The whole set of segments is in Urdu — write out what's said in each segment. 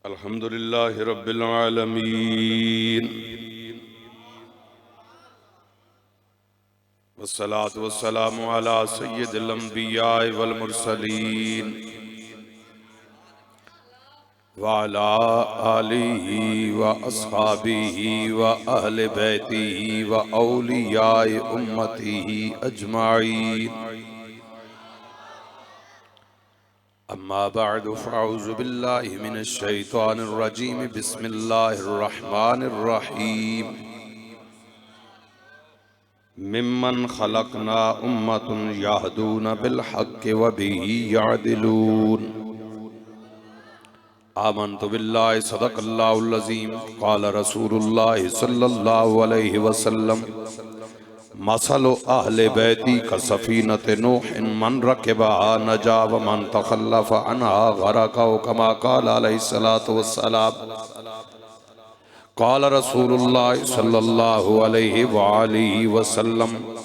الحمد لله رب العالمين والصلاة والسلام على سيد الأنبياء والمرسلين وعلى آله وأصحابه وأهل بيته وأولياء أمته أجمعين أما بعد فأعوذ بالله من الشيطان الرجيم بسم الله الرحمن الرحيم ممن خلقنا أمة يهدون بالحق وبه يعدلون آمنت بالله صدق الله العظيم قال رسول الله صلى الله عليه وسلم مثل أهل بيتي كسفينة نوح من ركبها نجا ومن تخلف عنها غرق كما قال عليه الصلاة والسلام قال رسول الله صلى الله عليه وآله وسلم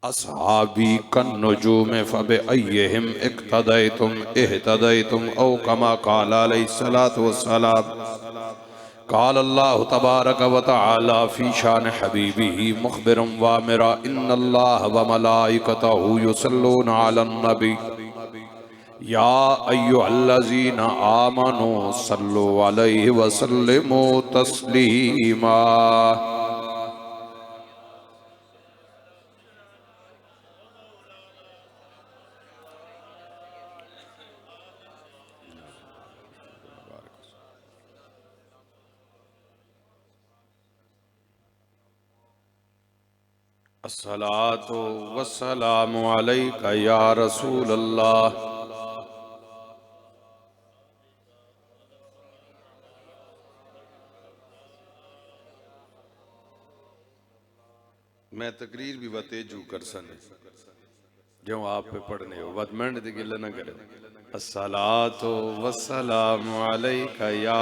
أصحابي كالنجوم فبأيهم اقتديتم اهتديتم أو كما قال عليه الصلاة والسلام قال الله تبارك وتعالى في شان حبيبه مخبرا وامرا إن الله وملائكته يصلون على النبي يا أيها الذين آمنوا صلوا عليه وسلموا تسليما الصلاة والسلام عليك يا رسول الله میں تقریر بھی بتیجو کر سنے جو آپ پہ پڑھنے ہو بات منڈ دی گلہ نہ کرے الصلاة والسلام علیکہ یا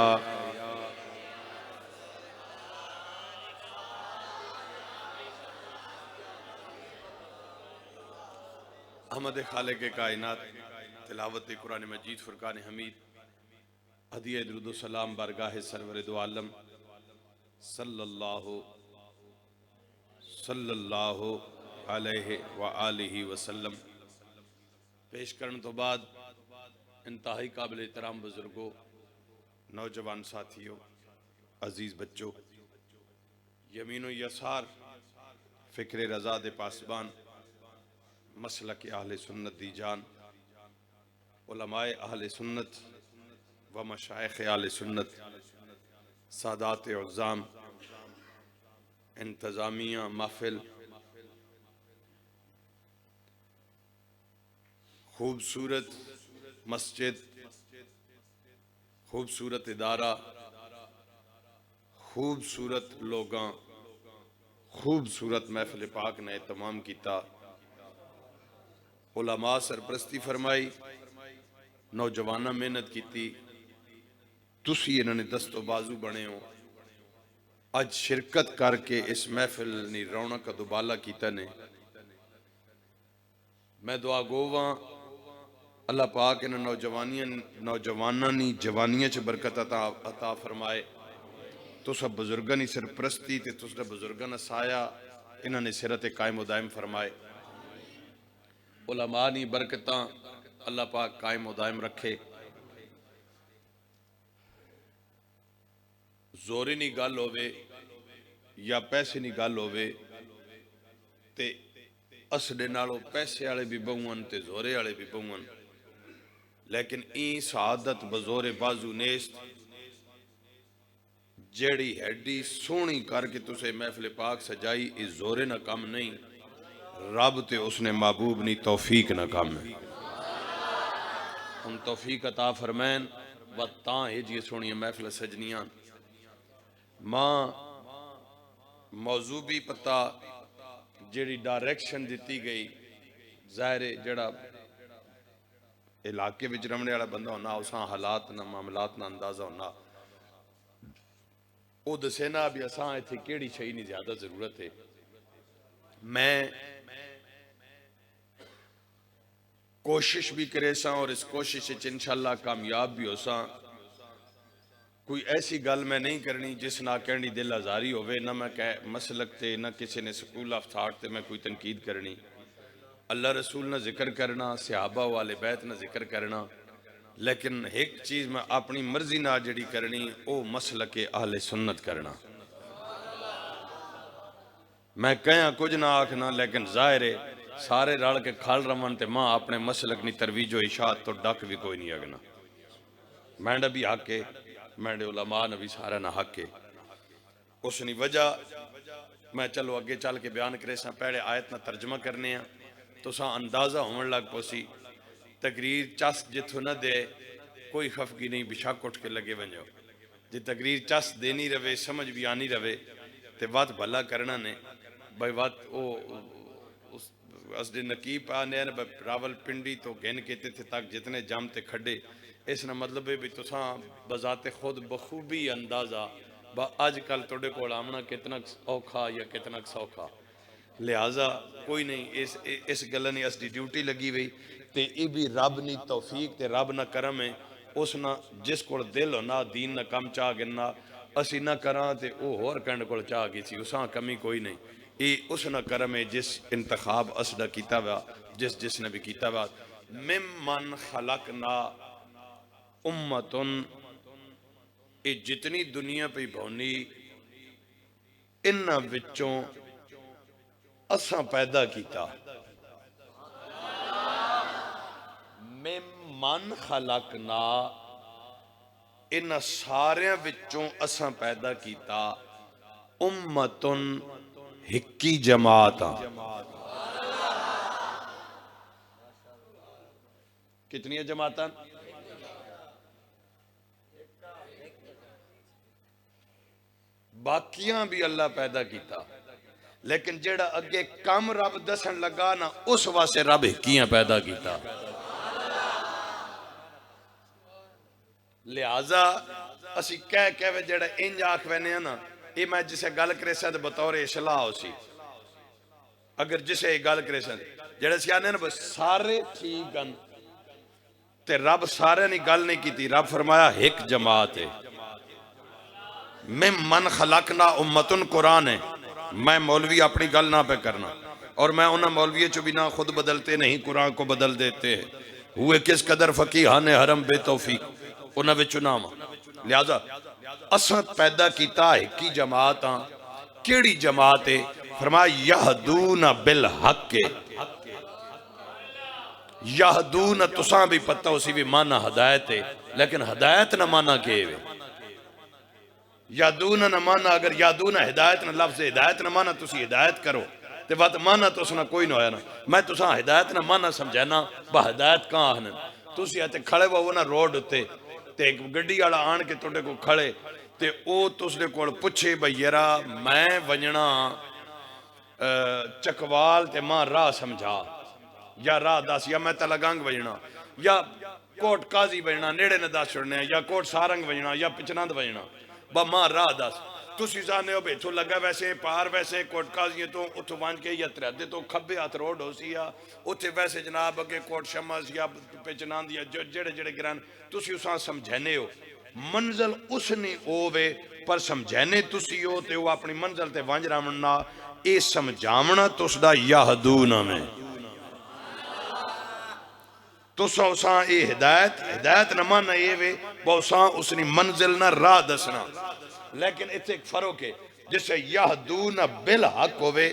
احمد خالق کائنات تلاوت قرآن مجید فرقان حمید ہدیہ درود و سلام بارگاہ سرور دو عالم صلی اللہ علیہ وآلہ وسلم پیش کرنے تو بعد انتہائی قابل احترام بزرگوں نوجوان ساتھیوں عزیز بچوں یمین و یسار فکر رضا دے پاسبان مسلک اہل سنت دی جان علماء اہل سنت و مشائخ اہل سنت سادات عظام انتظامیہ محفل خوبصورت مسجد خوبصورت ادارہ خوبصورت لوگاں خوبصورت محفل پاک نے اہتمام کیتا علماء سرپرستی فرمائی نوجوانہ محنت کیتی تسی انہوں نے دست و بازو بنے ہو اج شرکت کر کے اس محفل نی رونق کا دوبالا کیتا نے میں دعا گواں اللہ پاک انہوں نوجوانہ نی جوانیاں چھ برکت عطا فرمائے تو سب بزرگاں نی سرپرستی تے تو سب بزرگاں نہ سایہ انہوں نے سرت قائم و دائم فرمائے علماء نی برکتاں اللہ پاک قائم و دائم رکھے زوری نی گل ہوئے یا پیسے نی گل ہوئے تے اسڈے نالو پیسے آلے بھی بہون تے زورے آلے بھی بہون لیکن این سعادت بزور بازو نیست جیڑی ہیڈی سونی کر کے تسے محفل پاک سجائی اس زورے نہ کم نہیں رب تے اس نے محبوب نی توفیق نہ کم ہے ہم توفیق عطا فرمین و تاں ہجی سونی محفل سجنیاں ماں موضوع بھی پتا جیڑی ڈائریکشن دیتی گئی ظاہر جڑا علاقے وچ رمنے والا بندہ ہونا اساں حالات نہ معاملات نہ اندازہ ہونا او دسینا بھی اساں ایتھے کیڑی شئی نہیں زیادہ ضرورت ہے میں کوشش بھی کرے ساں اور اس کوشش سے انشاءاللہ کامیاب بھی ہو ساں. کوئی ایسی گل میں نہیں کرنی جس نہ کہنی دل آزاری ہوئے، نہ میں مسلک تے نہ کسی نے سکول آف تھاٹ تے میں کوئی تنقید کرنی. اللہ رسول نہ ذکر کرنا، صحابہ والے بیت نہ ذکر کرنا، لیکن ایک چیز میں اپنی مرضی نہ جڑی کرنی او مسلک اہل سنت کرنا. میں کہاں کچھ نہ آکھنا، لیکن ظاہر ہے سارے رل کے کھال رمن تے ماں اپنے مسلک نی ترویج و اشاعت تو ڈک بھی کوئی نہیں اگنا. میں نے بھی حق ہے، میں نے علماء نے بھی سارا نہ حق ہے. اس نے وجہ میں چلو اگے چل کے بیان کرے ساں. پہلے آیت نہ ترجمہ کرنے ہیں تو ساں اندازہ ہون لگ پوسی. تقریر چس جتھو نہ دے کوئی خفگی نہیں، بشک اٹھ کے لگے ونجو. جی تقریر چس دینی رہے، سمجھ بھی آنی رہے تے وات بھلا کرنا نے بھائی. وات اس دے نقیب آنے ہیں راول پنڈی تو گھن کہتے تھے تک جتنے جام تے کھڑے. اس نے مطلب ہے بھی تساں بذات خود بخوبی اندازہ با آج کل توڑے کو آمنا کتنا اوکھا یا کتنا سوکھا. لہٰذا کوئی نہیں، اس گلہ نہیں اس دی ڈیوٹی لگی ہوئی تے ای بھی رب نی توفیق تے رب نہ کرم ہے. اس نہ جس کو دل ہونا دین نہ کم چاہ گنا اسی نہ کران تے او ہور کنڈ کو چاہ گئی سی. اساں کمی کوئی نہیں، ای اس نہ کرم ہے جس انتخاب اسدہ کیتا ہوا جس نے بھی کیتا ہوا. ممن خلقنا امتن، اے جتنی دنیا پہ بھونی انہاں وچوں اساں پیدا کیتا. ممن خلقنا، انہاں ساریاں وچوں اساں پیدا کیتا امتن ہکی جماعتاں. کتنی جماعتاں؟ باقیاں بھی اللہ پیدا کیتا، لیکن جیڑا اگے کم رب دسن لگا نا اس واسے رب ہکیاں پیدا کیتا. لہٰذا اسی کہہ جیڑا انج آکھ وینے ہیں نا، یہ میں جسے گل کرے سا بطور اصلاح ہو سی. اگر جسے گل کرے سا جیڑا سی آنے نا بس سارے ٹھیک گن تے رب سارے نہیں گل نہیں کیتی. رب فرمایا ایک جماعت ہے. من خلقنا امتن قرآن ہے. میں مولوی اپنی گل نہ پہ کرنا، اور میں انہاں مولوی چو بھی نہ خود بدلتے نہیں قرآن کو بدل دیتے ہیں. ہوئے کس قدر فقیہان حرم بے توفیق انہاں وچ نام. لہذا اساں پیدا کیتا ہے کی جماعت ہاں. کیڑی جماعت ہے؟ فرمایا یہدون بالحق. یہدون تساں بھی پتہ اسی بھی مانا ہدایت ہے، لیکن ہدایت نہ مانا کہ یادون نہ مانا. اگر یادون ہدایت نہ لفظ ہدایت نہ مانا تسی ہدایت کرو تے وقت مانا تو اسنا کوئی نہ ہویا نا. میں تساں ہدایت نہ مانا سمجھانا با ہدایت کہاں آہنے. تسی آتے کھڑے وہ نا روڈ ہوتے تے ایک گڈی والا آن کے توڑے کو کھڑے تے او تس نے کوڑ پچھے بھئی یرا میں ونجنا چکوال تے ماں راہ سمجھا یا راہ داس یا میں تلگانگ ونجنا یا کوٹ قاضی ونجنا نیڑے نہ داس چھوڑنے یا کوٹ سارنگ ونجنا یا پچناند ونجنا با ماں راہ داس. تسی سانے ہو بیٹھو لگا ویسے پار ویسے کوٹ قاضی تو اتھو وانج کے یا تردے تو کھبے ہاتھ روڈ ہو سی یا اتھے ویسے جناب اگے کوٹ شمس یا پچناند یا جڑے جڑے گران تسی اساں سمجھنے ہو. منزل اس نے اوے پر سمجھنے تسی ہو تے وہ اپنی منزل تے وانج رامنا اے سمجھامنا تس دا یہدون میں. تساں اساں اے ہدایت نہ مانا اے وے با اساں اس نے منزل نہ راہ دسنا. لیکن اتنے ایک فرق ہے جسے یہدون بالحق ہوئے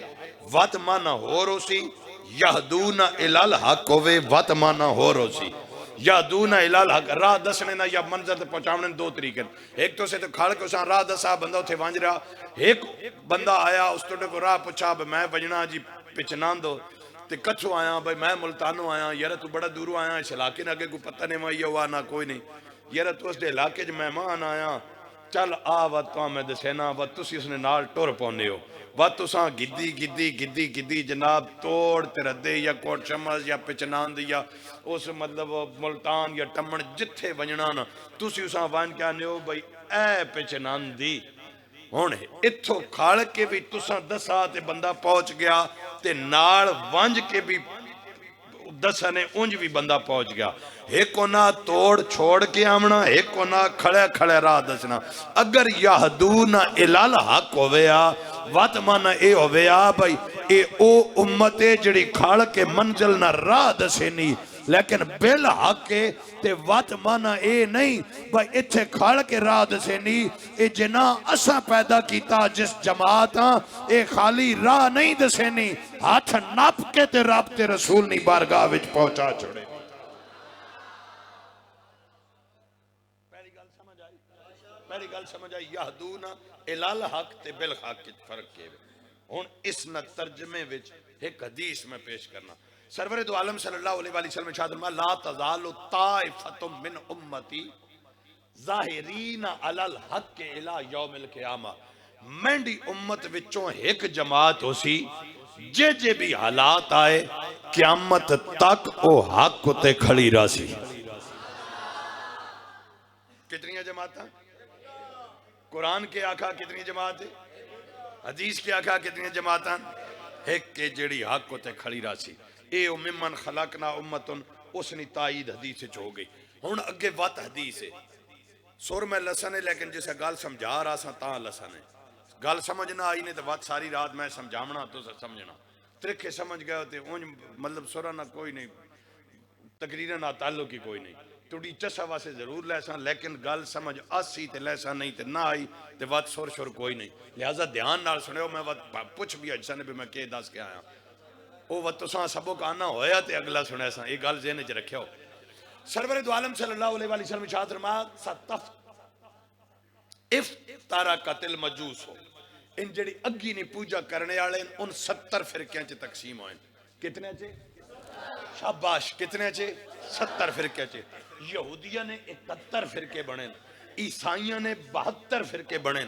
وات مانا ہو رو سی، یہدون الالحق ہوئے وات مانا ہو رو سی. یہدون الالحق راہ دسنے نا یا منظر تے پہنچاونے دو طریقے. ایک تو سے تو کھاڑ کے اساں راہ دسا بندہ اتھے وانج رہا. ایک بندہ آیا اس توڑے کو راہ پچھا میں وجنا جی پچنان دو تے کچھو آیا بھئی میں ملتانو آیا. یارہ تو بڑا دورو آیا اس علاقے نے آگے کو پتہ نہیں مائی ہوا نہ کوئی نہیں. یارہ تو اس دے علاقے جو مہمان آیا چل آوات تو میں دسینا وات تسی اس نے نال ٹور پونے ہو وات تساں گدی جناب توڑ تردے یا کوٹ شمس یا پچناند یا اس مطلب ملتان یا ٹمن جتھے ونجنا نا تسی اساں وان کیا نیو بھئی اے پچناندی ہن اتھوں کھڑ کے بھی تساں دسا تے بندہ پہنچ گیا تے نال ونج کے بھی دسا نے انج بھی بندہ پہنچ گیا. ایک کونا توڑ چھوڑ کے آمنا، ایک کونا کھڑے کھڑے راہ دسنا. اگر یہدون الال حق ہویا وات مانا اے ہویا بھائی اے او امتے جڑی کھڑ کے منزل نہ راہ دسے نہیں، لیکن بل حق کے تے وات مانا اے نہیں بھائی اتھے کھڑ کے راہ دسے نہیں. اے جنا اسا پیدا کیتا جس جماعت اے خالی راہ نہیں دسے نہیں، ہاتھ ناپ کے تے رابطے رسول نہیں بارگاہ وچ پہنچا چھوڑے. پہلی گل سمجھ آئی یہدون الال حق تے بالحق کی فرق کے. ہن اس نہ ترجمے وچ ایک حدیث میں پیش کرنا. سرور دو عالم صلی اللہ علیہ وسلم ارشاد فرمایا لا تزال طائفۃ من امتی ظاہرین علی الحق کے الی یوم القیامہ. مینڈی امت وچوں ایک جماعت ہو سی جے بھی حالات آئے قیامت تک او حق تے کھڑی راسی. کتنی جماعتاں؟ قرآن کے آقا کتنی جماعت ہے؟ حدیث کے آقا کتنی جماعتاں؟ ایک کے جڑی حق کو تے کھڑی راسی. اے ممن خلقنا امتن اس نے تائید حدیث ہو گئی. ہن اگے وات حدیث ہے سور میں لسن ہے لیکن جسے گل سمجھا رہا سا تاں لسن ہے. گل سمجھنا آئی نہیں تو وات ساری رات میں سمجھامنا تو سمجھنا ترکھے سمجھ گئے ہوتے اونج مطلب سورہ نہ کوئی نہیں تقریرہ نہ تعلق کی کوئی نہیں. توڑی چسا واسے ضرور لیساں لیکن گل سمجھ آسی تے لیساں نہیں تے نہ آئی تے وات سور شور کوئی نہیں. لہذا دھیان نال سنے ہو میں وات پوچھ بھی اجسا نے بھی میں کہ دس کے آیا او وات تو ساں سبو کا آنا ہویا تے اگلا سنے ساں یہ گل ذہن وچ رکھے ہو. سرور دو عالم صلی اللہ علیہ وسلم ارشاد فرمایا ستف افترقت المجوس ہو. ان جڑی اگی نہیں پوجا کرنے والے ان 70 فرقیاں چ تقسیم ہوئے. کتنے چے؟ شاباش. کتنے چے؟ 70 فرقے چے. یہودیہ نے 71 فرقے بنے، عیسائیوں نے 72 فرقے بنے.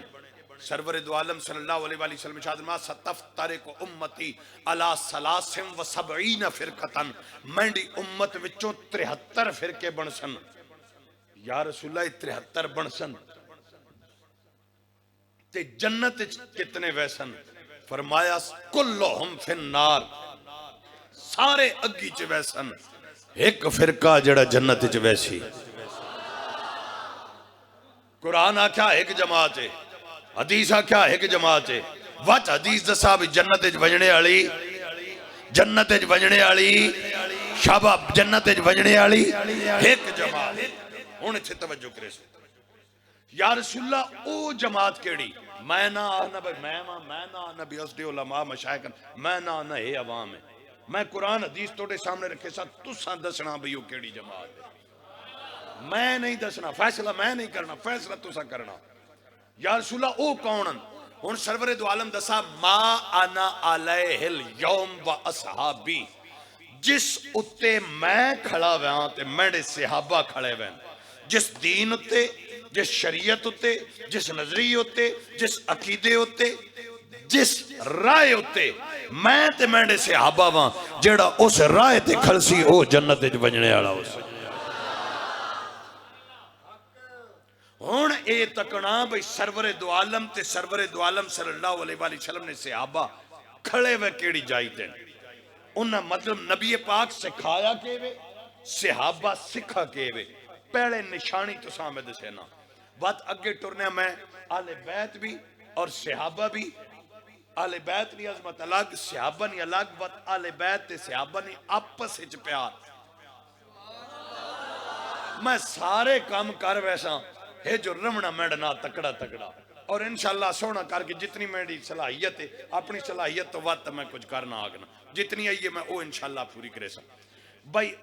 سرور دو عالم صلی اللہ علیہ وسلم ارشاد فرمایا ستفترق امتی علی 73 فرقتن. مینڈی امت وچوں 73 فرقے بن سن. یا رسول اللہ 73 بن سن تے جنت کتنے ویسن؟ فرمایا کلہم فی النار سارے اگی چ ویسن ایک فرقہ جڑا جنت چ ویسی. قرآن آکھا ایک جماعت ہے، حدیث آکھا ایک جماعت ہے. وچ حدیث دسا بھی جنت چ وجنے والی جنت چ وجنے والی شاباش جنت چ وجنے والی ایک جماعت. ہن اتھے توجہ کرے سو یا رسول اللہ او جماعت کیڑی؟ میں نہ آنا بھائی میں نہ آنا بھی اسدی علماء مشائق میں نہ آنا ہے عوام ہے. میں قرآن حدیث توڑے سامنے رکھے سا تساں دسنا بھی وہ کیڑی جماعت ہے. میں نہیں دسنا، فیصلہ میں نہیں کرنا، فیصلہ تساں کرنا. یا رسول اللہ او کونن؟ ہن سرور دو عالم دسا ما انا علیہ اليوم و اصحابی. جس اتے میں کھڑا ہویاں تے میرے صحابہ کھڑے ہوئے جس دین اتے جس شریعت ہوتے جس نظری ہوتے جس عقیدے ہوتے جس رائے ہوتے میں تے میرے صحابہ وہاں جیڑا اس رائے تے کھلسی او جنت وچ وجنے والا ہو. ہن اے تکنا بھئی سرور دو عالم تے سرور دو عالم صلی اللہ علیہ وآلہ وسلم نے صحابہ کھڑے ہوئے کیڑی جائی تے انہاں مطلب نبی پاک سکھایا کے وے صحابہ سکھا کے وے. پہلے نشانی تو سامنے دسے نا بات اگے ٹرنے میں آل بیت بھی اور صحابہ بھی. آل بیت نہیں عظمت الگ صحابہ نہیں الگ. بات آل بیت تے صحابہ نہیں آپس اچ پیار. میں سارے کام کر ویسا ہے جو رمنا میڈنا تکڑا تکڑا اور انشاءاللہ سونا کر کے جتنی میری صلاحیت ہے اپنی صلاحیت تو وقت میں کچھ کرنا آگنا جتنی آئیے میں او انشاءاللہ پوری کرے سا. بھائی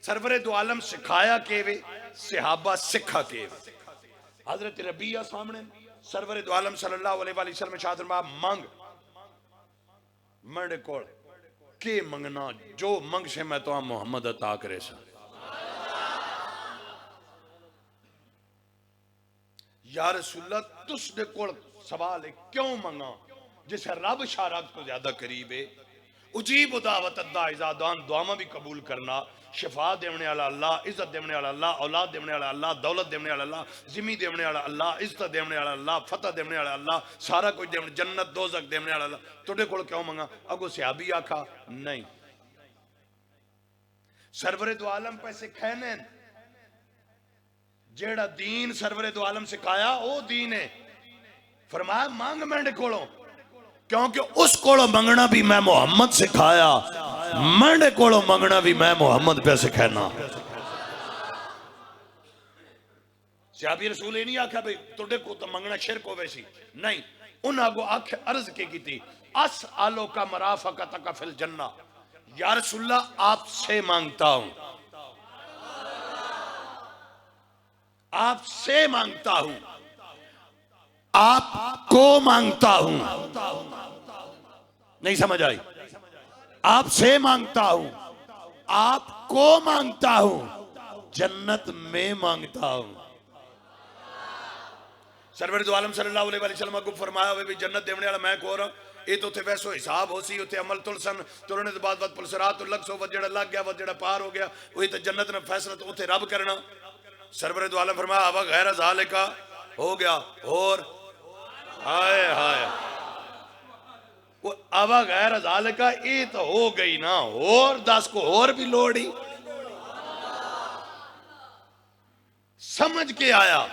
سرور دو عالم سکھایا کے وے صحابہ سکھا کے وے. حضرت ربیہ سامنے سرور دو عالم صلی اللہ علیہ وآلہ وسلم شاہد فرمایا مانگ میرے کول کے منگنا جو منگ سے میں تو محمد عطا کرے سا. یا رسول اللہ تس دے کول سوال ہے کیوں منگا جسے رب شارک تو زیادہ قریب ہے اجیب دعوت الداعی اذا دعان، دعاواں بھی قبول کرنا. شفا دینے والا اللہ، عزت دینے والا اللہ، اولاد دینے والا اللہ، دولت دینے والا اللہ، زمین دینے والا اللہ، عزت دینے والا اللہ، فتح دینے والا اللہ، سارا کچھ دینے، جنت دوزخ دینے والا اللہ. توڑے کول کیوں منگا؟ اگو صحابی آکھا نہیں، سرور دو عالم پیسے کھینے جیڑا دین سرور دو عالم سکھایا او دین ہے. فرمایا مانگ مینڈے کولوں، کیونکہ اس کولوں منگنا بھی میں محمد سکھایا، مینڈے کولوں منگنا بھی میں محمد پہ سکھانا. صحابی رسول نہیں آکھا بھئی توڑے کو تو منگنا شرک ہو ویسی نہیں. انہاں کو آکھ عرض کی تھی اس'الو کا مرافقتک فی الجنہ، یا رسول اللہ آپ سے مانگتا ہوں، آپ سے مانگتا ہوں، آپ کو مانگتا ہوں. نہیں سمجھ آئی؟ آپ سے مانگتا ہوں، آپ کو مانگتا ہوں، جنت میں مانگتا ہوں. سرور دو عالم صلی اللہ علیہ وسلم کو فرمایا ہوئے بھی جنت دیونے والا میں کو رہا. یہ تو تھے ویسو حساب ہو سی، اتھے عمل تلسن تلنے دے بعد پلسرات لگ سو وجڑا لگ گیا وجڑا پار ہو گیا، وہی تو جنت نے فیصلہ تو اتھے رب کرنا. سرور دو عالم فرمایا ابا غیر ذالکا ہو گیا اور ہائے ہائے ابا غیر ذالکا یہ تو ہو گئی نا، اور 10 کو اور بھی لوڑی. سمجھ کے آیا،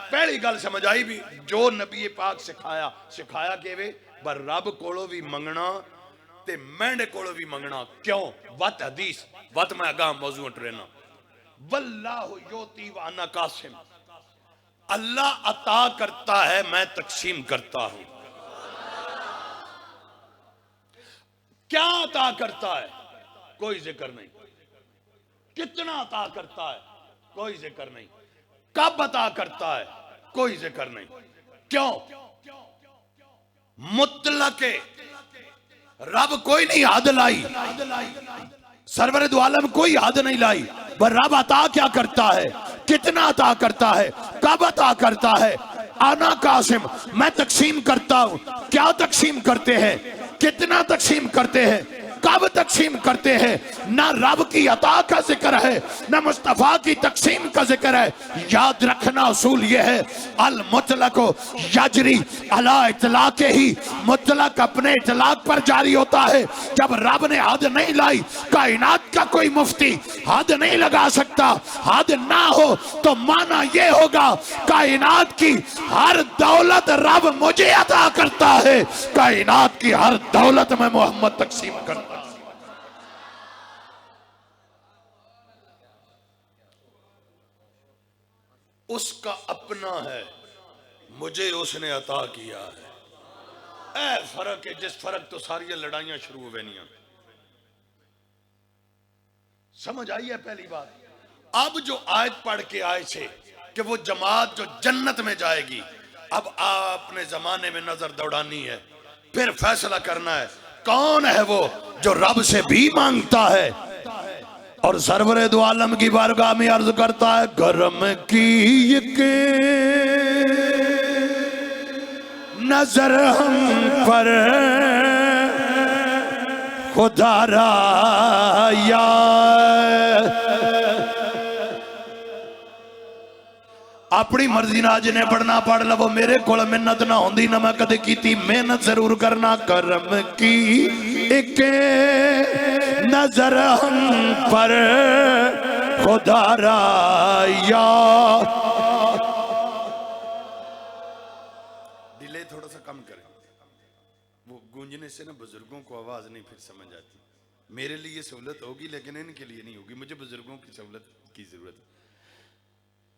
پہلی گل سمجھ آئی بھی جو نبی پاک سکھایا کہ وے بر رب کولو بھی منگنا تے مینڈے کولو بھی منگنا. کیوں؟ وات حدیث وات میں اگاں موضوع اٹھرینا. واللہ یوتی وانا قاسم، اللہ عطا کرتا ہے میں تقسیم کرتا ہوں. کیا عطا کرتا ہے؟ کوئی ذکر نہیں. کتنا عطا کرتا ہے؟ کوئی ذکر نہیں. کب عطا کرتا ہے؟ کوئی ذکر نہیں. کیوں؟ مطلق رب کوئی نہیں حد لائی، سرور دو عالم کوئی حد نہیں لائی. پر رب عطا کیا کرتا ہے؟ کتنا عطا کرتا ہے؟ کب عطا کرتا ہے؟ انا قاسم، میں تقسیم کرتا ہوں. کیا تقسیم کرتے ہیں؟ کتنا تقسیم کرتے ہیں؟ کب تقسیم کرتے ہیں؟ نہ رب کی عطا کا ذکر ہے نہ مصطفیٰ کی تقسیم کا ذکر ہے. یاد رکھنا اصول یہ ہے المطلق یجری علی اطلاق ہی، مطلق اپنے اطلاق پر جاری ہوتا ہے. جب رب نے حد نہیں لائی، کائنات کا کوئی مفتی حد نہیں لگا سکتا. حد نہ ہو تو معنی یہ ہوگا کائنات کی ہر دولت رب مجھے عطا کرتا ہے، کائنات کی ہر دولت میں محمد تقسیم کرتا ہے. اس کا اپنا ہے، مجھے اس نے عطا کیا ہے. اے فرق ہے جس فرق تو ساری لڑائیاں شروع ہوئے نہیں. سمجھ آئی ہے پہلی بات؟ اب جو آیت پڑھ کے آئے تھے کہ وہ جماعت جو جنت میں جائے گی، اب آپ نے زمانے میں نظر دوڑانی ہے، پھر فیصلہ کرنا ہے کون ہے وہ جو رب سے بھی مانگتا ہے اور سرور دو عالم کی بارگاہ میں عرض کرتا ہے کرم کی کہ نظر ہم پر خدا را یا. اپنی مرضی نہ جنہیں پڑھنا پڑھ لو، میرے کول منت نہ ہوندی نہ میں کدے کیتی، محنت ضرور کرنا. کرم کی ایک نظر ہم پر خدا را یا. ڈیلے تھوڑا سا کم کریں، وہ گونجنے سے نا بزرگوں کو آواز نہیں پھر سمجھ آتی. میرے لیے سہولت ہوگی لیکن ان کے لیے نہیں ہوگی، مجھے بزرگوں کی سہولت کی ضرورت ہے.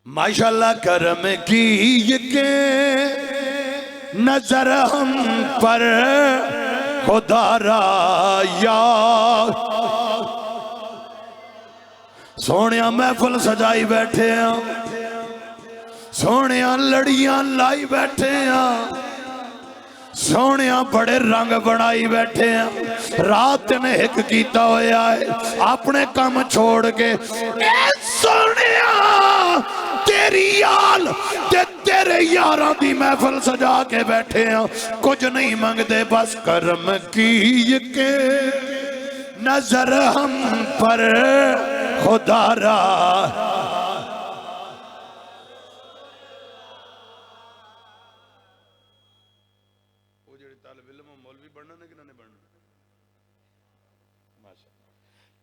ماشاءاللہ کرم کی کہ نظر ہم پر خدا را یا. سونیاں محفل سجائی بیٹھے ہیں، سونیاں لڑیاں لائی بیٹھے ہیں، سونیاں بڑے رنگ بنائی بیٹھے ہیں. رات نے ایک کیتا ہویا ہے اپنے کام چھوڑ کے، اے سونیاں تیری یال تیرے یاراں دی محفل سجا کے بیٹھے ہیں، کچھ نہیں منگتے بس کرم کی کہ نظر ہم پر خدا را وہ جڑے طالب علم مولوی بننا نے کہ نہ بننا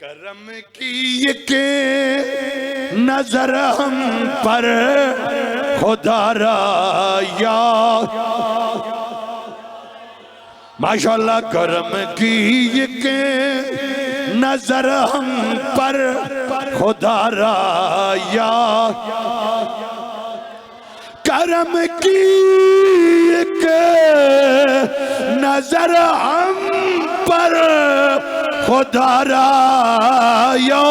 کرم کی کہ نظر ہم پر خدا را یا ماشاءاللہ کرم کی کہ نظر ہم پر خدا را یا کرم کی کہ نظر ہم پر خدا را یا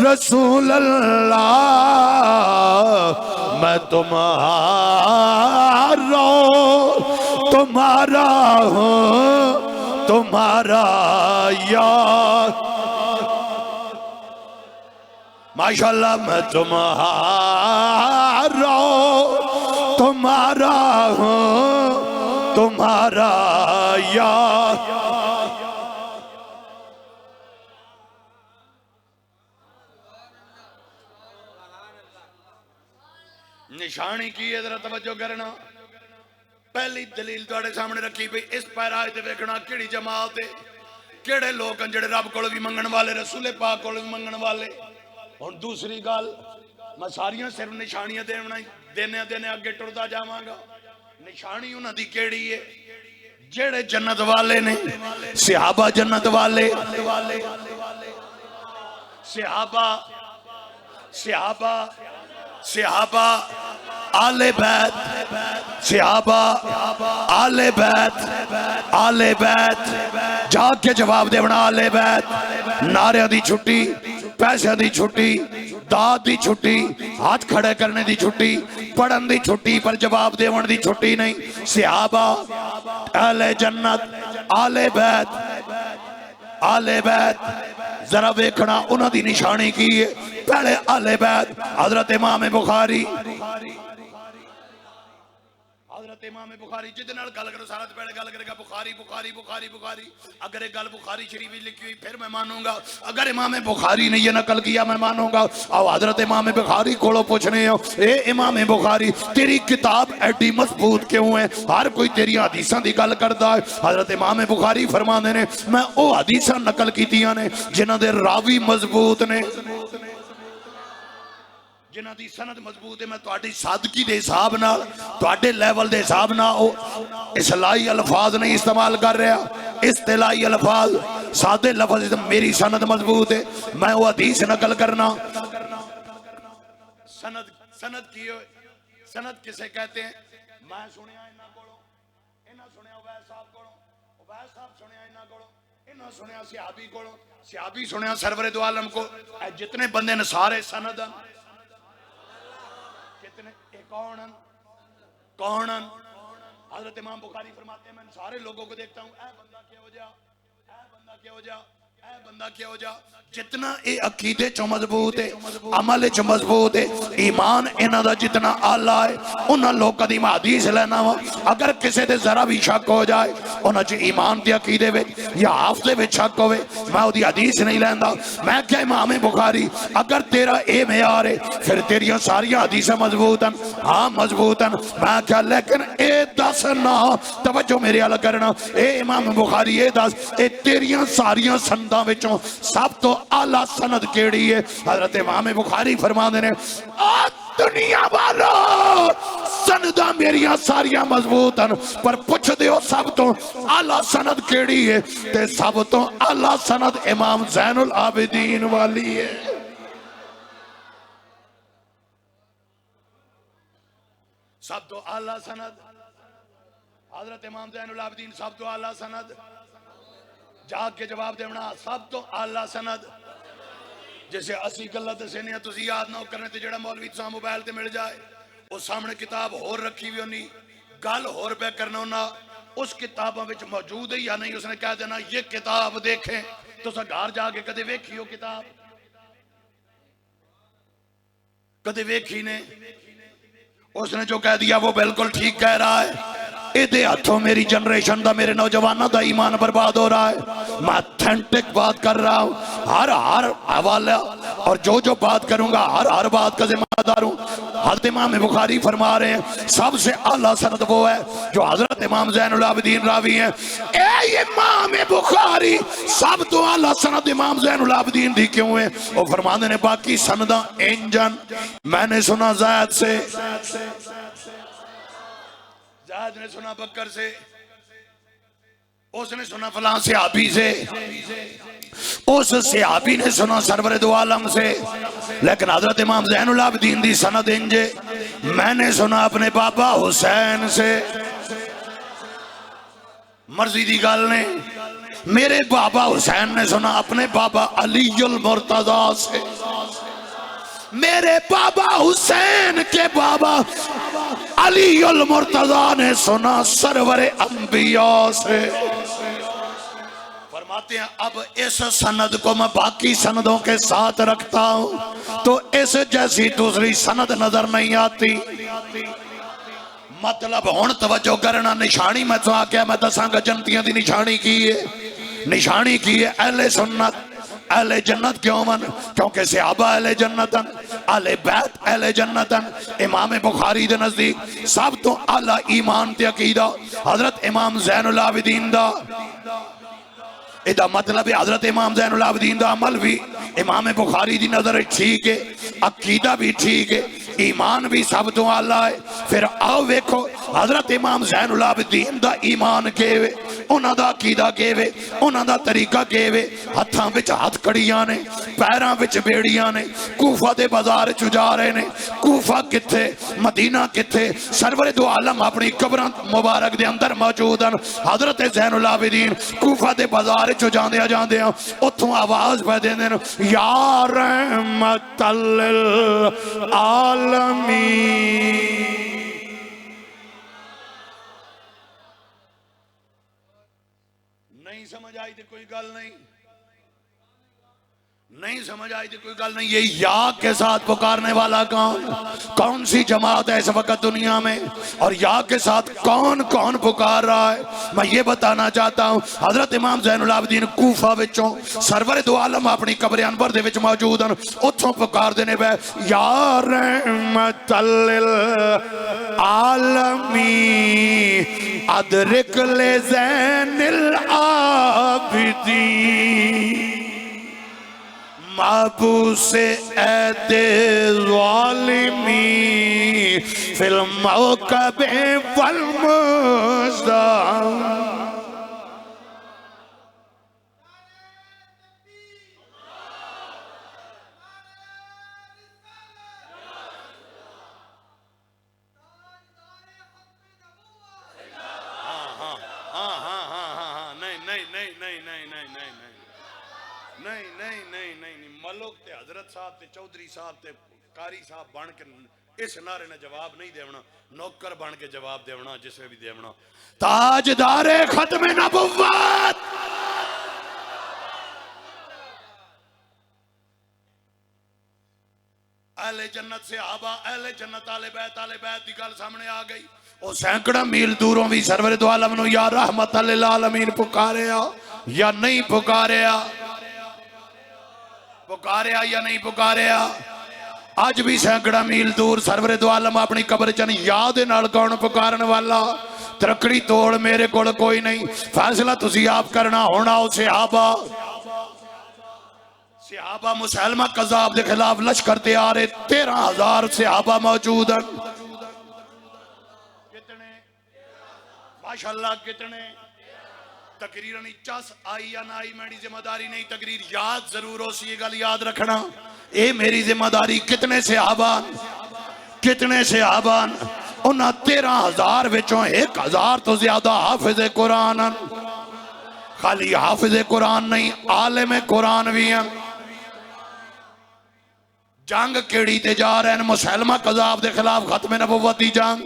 رسول اللہ میں تمہارا ہوں تمہارا یار ماشاءاللہ میں تمہارا ہوں تمہارا یار نشانی کی ہے ذرا توجہ کرنا پہلی دلیل تواڈے سامنے رکھی پئی اس پیراج تے ویکھنا کیڑی جماعت ہے کیڑے لوگ ہیں جڑے رب کول بھی منگن والے رسول پاک کول بھی منگن والے ہن دوسری گل میں ساریاں صرف نشانیاں دینے اگے ٹردا جاواں گا نشانی انہاں دی کیڑی ہے جڑے جنت والے نے صحابہ جنت والے صحابہ آل بیت صحابہ آل بیت جا کے جواب دے بنا آل بیت نعرے دی چھٹی پیسے دی چھٹی داد دی چھٹی ہاتھ کھڑے کرنے دی چھٹی پڑھن دی چھٹی پر جواب دے ون دی چھٹی نہیں صحابہ اہل جنت آل بیت ذرا ویکھنا انہاں دی نشانی کی ہے پہلے آل بیت حضرت امام بخاری امام بخاری جدے نال گل کرو سارا پہلے گل کرے گا بخاری اگر ایک گل بخاری شریف لکھی ہوئی پھر میں مانوں گا اگر امام بخاری نے یہ نقل کیا میں مانوں گا او حضرت امام بخاری کولو پوچھنے ہو اے امام بخاری تیری کتاب ایڈی مضبوط کیوں ہے ہر کوئی تیری حدیثاں دی گل کردا ہے حضرت امام بخاری فرماندے نے میں او حدیثاں نقل کیتیاں نے جنہاں دے راوی مضبوط نے جنہ دی سند مضبوط ہے میں تواڈی سادگی دے حساب نال تواڈے لیول دے حساب نال اصطلاحی الفاظ نہیں استعمال کر رہا اصطلاحی الفاظ سادے لفظ میری سند مضبوط ہے میں وہ حدیث نقل کرنا سند کی سند کسے کہتے ہیں میں سنیا انہاں کولوں انہاں سنیا اویس صاحب کولوں اویس صاحب سنیا انہاں کولوں انہاں سنیا صحابی کولوں صحابی سنیا سرور دو عالم کو جتنے بندے نے سارے سند کون حضرت امام بخاری فرماتے ہیں میں سارے لوگوں کو دیکھتا ہوں اے بندہ کیا ہو جا جتنا اے عقیدے چو مضبوط ہے عمل چو مضبوط ہے ایمان انہاں دا جتنا آلہ ہے انہاں لوگ قدیم حدیث لینا ہوا اگر کسے دے ذرا بھی شک ہو جائے انہاں چو ایمان دے عقیدے وے یا حافظے وے شک ہوئے میں وہ دی حدیث نہیں لیندہ میں کیا امام بخاری اگر تیرا اے معیار ہے پھر تیریاں ساریاں حدیثیں مضبوطاً ہاں مضبوطاً میں کیا لیکن اے دس نہ توجہ میرے علا کرنا اے امام بخاری اے دس اے تیریاں ساریاں سنداں وچوں سب تو اعلیٰ سند کیڑی ہے حضرت امام بخاری فرما دینے دنیا والا سندہ میریاں ساریاں مضبوط ہیں پر پوچھ دیو سب تو اعلیٰ سند کیڑی ہے تے سب تو اعلیٰ سند امام زین العابدین والی ہے سب تو اعلیٰ سند حضرت امام زین العابدین سب تو اعلیٰ سند جاگ کے جواب دیونا سب تو اعلیٰ سند جیسے اسی گلت سینیاں تسی یاد نہ کرنے تے جڑا مولوی تساں موبائل تے مل جائے اس سامنے کتاب ہور رکھی بھی ہونی گل ہور پہ کرنا ہونا اس کتابوں وچ موجود ہے یا نہیں اس نے کہہ دینا یہ کتاب دیکھیں تو سا گھر جا کے کدے ویکھی ہو کتاب کدے ویکھی نے اس نے جو کہہ دیا وہ بالکل ٹھیک کہہ رہا ہے دے ہاتھوں میری جنریشن دا میرے نوجوانوں دا ایمان برباد ہو رہا ہے. میں اتھینٹک بات کر رہا ہوں, ہر حوالہ اور جو بات کروں گا ہر بات کا ذمہ دار ہوں. حضرت امام بخاری فرما رہے ہیں سب سے اعلیٰ سند وہ ہے جو حضرت امام زین العابدین راوی ہیں. اے امام بخاری سب تو اعلیٰ سند امام زین العابدین دی کیوں ہے؟ وہ فرمانے نے باقی سندہ انجن میں نے سنا زید سے, زید نے سنا بکر سے, اس نے سنا فلاں صحابی سے, اس صحابی نے سنا سرور دو عالم سے. لیکن حضرت امام زین العابدین دی سند انجے میں نے سنا اپنے بابا حسین سے. مرضی دی گل نے میرے بابا حسین نے سنا اپنے بابا علی المرتضی سے, میرے بابا حسین کے بابا علی المرتضی نے سنا سرور انبیاء سے. فرماتے ہیں اب اس سند کو میں باقی سندوں کے ساتھ رکھتا ہوں تو اس جیسی دوسری سند نظر نہیں آتی. مطلب ہون توجہ کرنا, نشانی میں تو آکے میں دساں گا جنتیاں دی نشانی کی ہے, نشانی کی ہے اہل سنت اہل جنت. کیوں من؟ کیونکہ صحابہ اہل جنتن, اہل بیت اہل جنتن. امام بخاری دے نزدیک سب تو اعلیٰ ایمان تے عقیدہ حضرت امام زین العابدین دا. ادا مطلب ہے حضرت امام زین العابدین دا عمل بھی امام بخاری دی نظر ٹھیک ہے, عقیدہ بھی ٹھیک ہے, ایمان بھی سب تو اعلیٰ ہے. پھر آؤ ویکھو حضرت امام زین العابدین دا ایمان کیوے, انہاں دا عقیدہ کیوے, انہاں دا طریقہ کیوے. ہتھاں وچ ہتھ کڑیاں نے, پیراں وچ بیڑیاں نے, کوفہ دے بازار چ جا رہے نے. کوفہ کتھے, مدینہ کتھے, سرور دو عالم اپنی قبراں مبارک دے اندر موجود ہیں. حضرت زین العابدین کوفہ دے بازار چ جاندے ہیں اتھوں آواز پہ دے دیں یا رحمت للعالمین. نہیں سمجھ آئی تھی کوئی گل نہیں, نہیں سمجھ آئی تھی کوئی گل نہیں. یہ یا کے ساتھ پکارنے والا کون سی جماعت ہے اس وقت دنیا میں, اور یا کے ساتھ کون پکار رہا ہے؟ میں یہ بتانا چاہتا ہوں حضرت امام زین العابدین کوفہ وچوں سرور دو عالم اپنی قبر انور دے وچ موجود ہیں, اتھوں پکار دینے بے یا رحمت للعالمین ادرک لزین العابدین محبوس عید ظالمی فی الموقب والمزدان. نہیں ملک تے حضرت صاحب تے چودھری صاحب تے قاری صاحب بن کے اس نعرے نے جواب نہیں دیونا, نوکر بن کے جواب دیونا جسے بھی دیونا. تاجدار ختم نبوت اہل جنت صحابہ, اہل جنت اہل بیت دی گل سامنے آ گئی. وہ سینکڑا میل دوروں بھی سرور دو عالم نو یا رحمت للعالمین پکاریا یا نہیں پکاریا, پکاریا یا نہیں پکاریا. آج بھی سینکڑا میل دور سرور دو عالم اپنی قبر چن یاد نال کون پکارن والا. ترکڑی توڑ میرے کول کوئی نہیں, فیصلہ تسی آپ کرنا ہونا. ہو صحابہ مسلمہ قذاب دے خلاف لشکر تیار ہے, 13,000 صحابہ موجود ہیں. کتنے ماشاءاللہ کتنے. تقریر نہیں چس آئی یا نہ آئی میری ذمہ داری نہیں, تقریر یاد ضرور ہو سی, یہ گل یاد رکھنا اے میری ذمہ داری. کتنے صحابہ, کتنے صحابہ, انہاں 13,000 وچوں 1,000 تو زیادہ حافظ قرآن. خالی حافظ قرآن نہیں, عالم قرآن بھی ہیں. جنگ کیڑی تے جا رہے ہیں؟ مسلمہ قذاب دے خلاف ختم نبوت دی جنگ.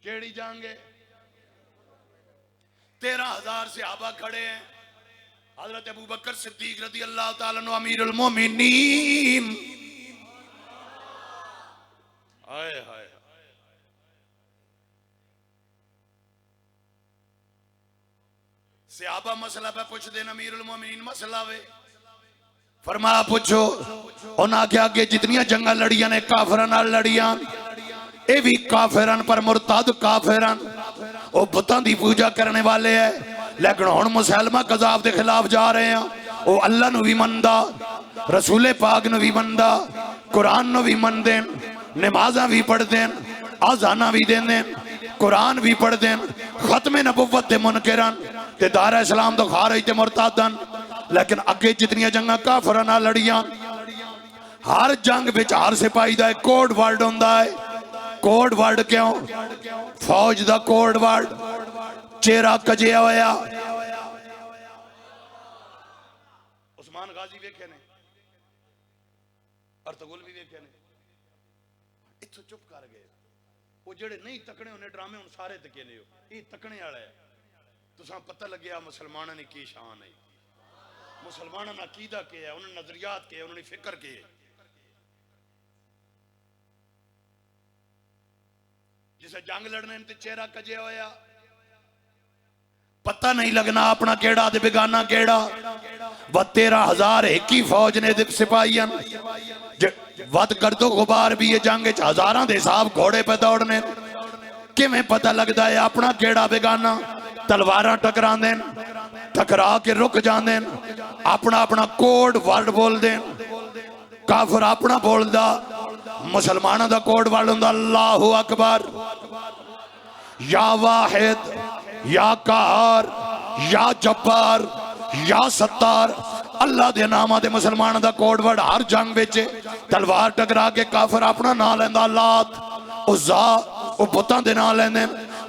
کیڑی جنگ ہے؟ 13,000 صحابہ کھڑے ہیں. حضرت ابوبکر صدیق رضی اللہ تعالیٰ عنہ امیر المومنین, صحابہ مسئلہ پہ پوچھ دینا امیر المومنین مسئلہ وے فرمایا پوچھو انہاں کیا کہ جتنیاں جنگاں لڑیاں نے کافران نال لڑیاں اے بھی کافران پر مرتد کافران وہ بتاں دی پوجا کرنے والے ہیں لیکن ہن مسلمہ قذاب دے خلاف جا رہے ہیں وہ اللہ نو بھی مندہ رسول پاک نو بھی مندہ قرآن نو بھی مندیں نمازاں بھی پڑھ دیں آزانہ بھی دیں دیں قرآن بھی پڑھ دیں ختم نبوت تے منکران تے دار اسلام تو خارج تے مرتادن لیکن اگے جتنی جنگاں کافرانہ لڑیاں ہر جنگ بچ ہر سپاہی دا ایک کوڈ ورڈ ہوندا ہے کوڈ ورڈ کیوں فوج دا کوڈ ورڈ چہرہ کجیا ہویا عثمان غازی ویکھے نے ارطغرل بھی ویکھے نے اتھو چپ کر گئے وہ جڑے نہیں تکنے انہیں ڈرامے ان سارے تکے نے ہو یہ تکنے والا ہے تو ساں پتہ لگیا مسلمانوں نے کی شان ہے مسلمانوں نے عقیدہ کیا ہے انہوں نے نظریات کیا ہے انہوں نے فکر کیا ہے جسے جنگ لڑنے تے چہرہ کجے ہویا پتہ نہیں لگنا اپنا کیڑا دے بگانا کیڑا و 13,000 ایکی فوج نے دے سپاہیاں ود کر دو غبار بھی یہ جنگ ہزاراں دے حساب گھوڑے پہ دوڑنے کہ میں پتہ لگتا ہے اپنا کیڑا بگانا تلواراں ٹکران دیں ٹکرا کے رک جان دیں اپنا اپنا کوڈ ورڈ بول دیں کافر اپنا بول دا مسلمانہ دا کوڈ ورڈ ہوں دا اللہ اکبر یا واحد یا قہار یا جبار یا ستار اللہ دے نامہ دے مسلمانہ دا کوڈ ورڈ ہر جنگ بیچے تلوار ٹکرا کے کافر اپنا نام لیندہ لات عزا او بتاں دے نام لیندے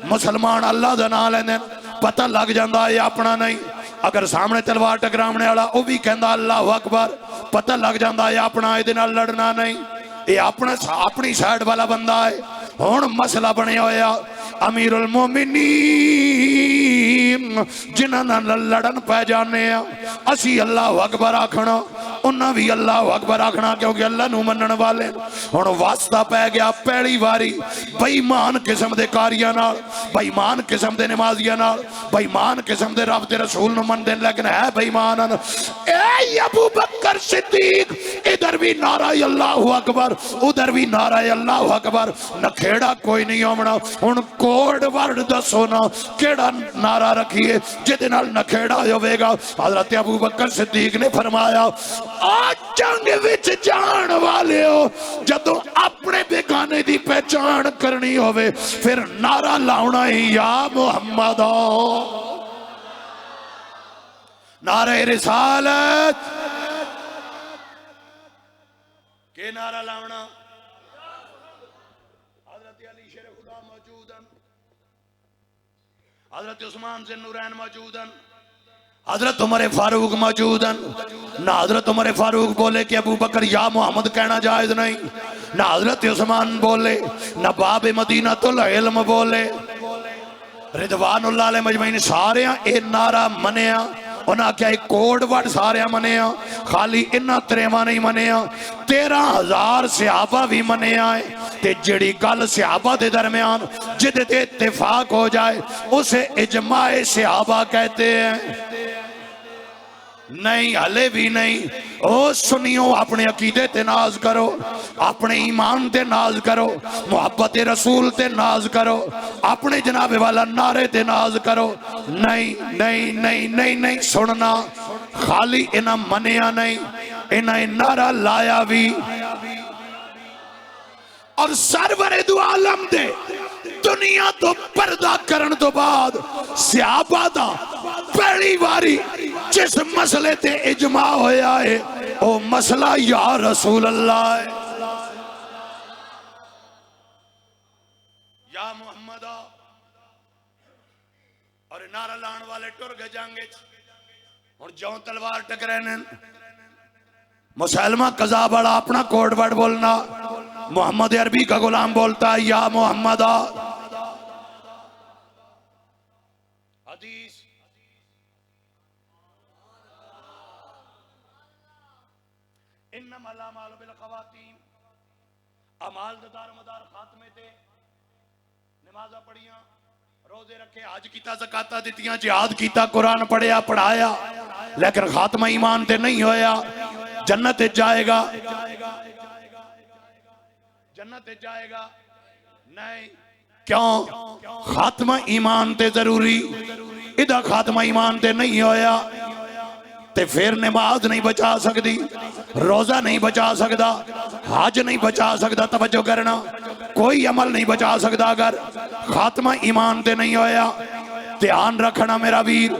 مسلمان اللہ دے نام لیندے پتہ لگ جاندہ ہے اپنا نہیں اگر سامنے تلوار ٹکرامنے والا وہ بھی کہندہ اللہ اکبر پتہ لگ جاندہ ہے اپنا ایدے نال لڑنا نہیں یہ اپنی سائیڈ والا بندہ ہے ہون مسئلہ بنے ہویا امیر المومنین جنہاں نہ لڑن پہ جانے ہیں اسی اللہ اکبر آکھنا انہاں بھی اللہ اکبر آکھنا کیونکہ اللہ نو منن والے ہون واسطہ پہ گیا پہلی واری بےمان قسم دے کاریاں نال بےمان قسم دے نمازیاں نال بےمان قسم دے رب دے رسول نو من دے لیکن ہے بےمان اے ابو بکر صدیق ادھر بھی نعرہ اللہ اکبر ادھر بھی نعرہ اللہ اکبر نہ کھیڑا کوئی نہیں ہومنا ان کوڈ ورڈ دسونا کیڑا نعرہ رکھیے جدے نال نہ کھیڑا ہوئے گا حضرت ابو بکر صدیق نے فرمایا آج جنگ وچ جان والے ہو جدو اپنے بیگانے دی پہچان کرنی ہوئے پھر نعرہ لاؤنا ہی یا محمد نعرہ رسالت کہ نعرہ لاؤنا حضرت علی شیر خدا موجودن حضرت عثمان ذی النورین موجودن حضرت عمر فاروق موجودن نہ حضرت عمر فاروق بولے کہ ابو بکر یا محمد کہنا جائز نہیں نہ حضرت عثمان بولے نہ باب مدینہ العلم بولے رضوان اللہ علیہ مجمعین سارے اے نعرہ منیا انہاں کیا ایک کوڈ ورڈ سارے منیا خالی انہاں تریمہ نہیں منیا 13,000 صحابہ بھی منیا ہے تے جڑی گل صحابہ دے درمیان جدے تے اتفاق ہو جائے اسے اجماع صحابہ کہتے ہیں نہیں حلے بھی نہیں او سنیو اپنے عقیدے تے ناز کرو اپنے ایمان تے ناز کرو محبت رسول تے ناز کرو اپنے جناب والا نعرے تے ناز کرو نہیں نہیں نہیں نہیں نہیں سننا خالی انہاں منیا نہیں انہاں نعرہ لایا بھی اور سرور دو عالم دے دنیا تو پردہ کرن تو بعد صحابہ دا پہلی باری جس مسئلے تے اجماع ہویا ہے وہ مسئلہ یا رسول اللہ ہے یا محمد اور نعرہ لان والے ٹر گئے جانگے اور جون تلوار ٹکرے مسلمہ قذاب والا اپنا کوڈ ورڈ بولنا محمد عربی کا غلام بولتا ہے یا محمد حدیث انما الاعمال بالخواتیم امال دار مدار خاتمے تے نمازہ پڑھیاں روزے رکھے حج کیتا زکاتاں دتیاں جہاد کیتا قرآن پڑھیا پڑھایا لیکن خاتمہ ایمان تے نہیں ہویا جنت جائے گا جنت جائے گا نہیں کیوں خاتمہ ایمان تے ضروری ادھا خاتمہ ایمان تے نہیں ہویا تے پھر نماز نہیں بچا سکتی روزہ نہیں بچا سکتا حج نہیں بچا سکتا توجہ کرنا کوئی عمل نہیں بچا سکتا اگر خاتمہ ایمان تے نہیں ہویا دھیان رکھنا میرا ویر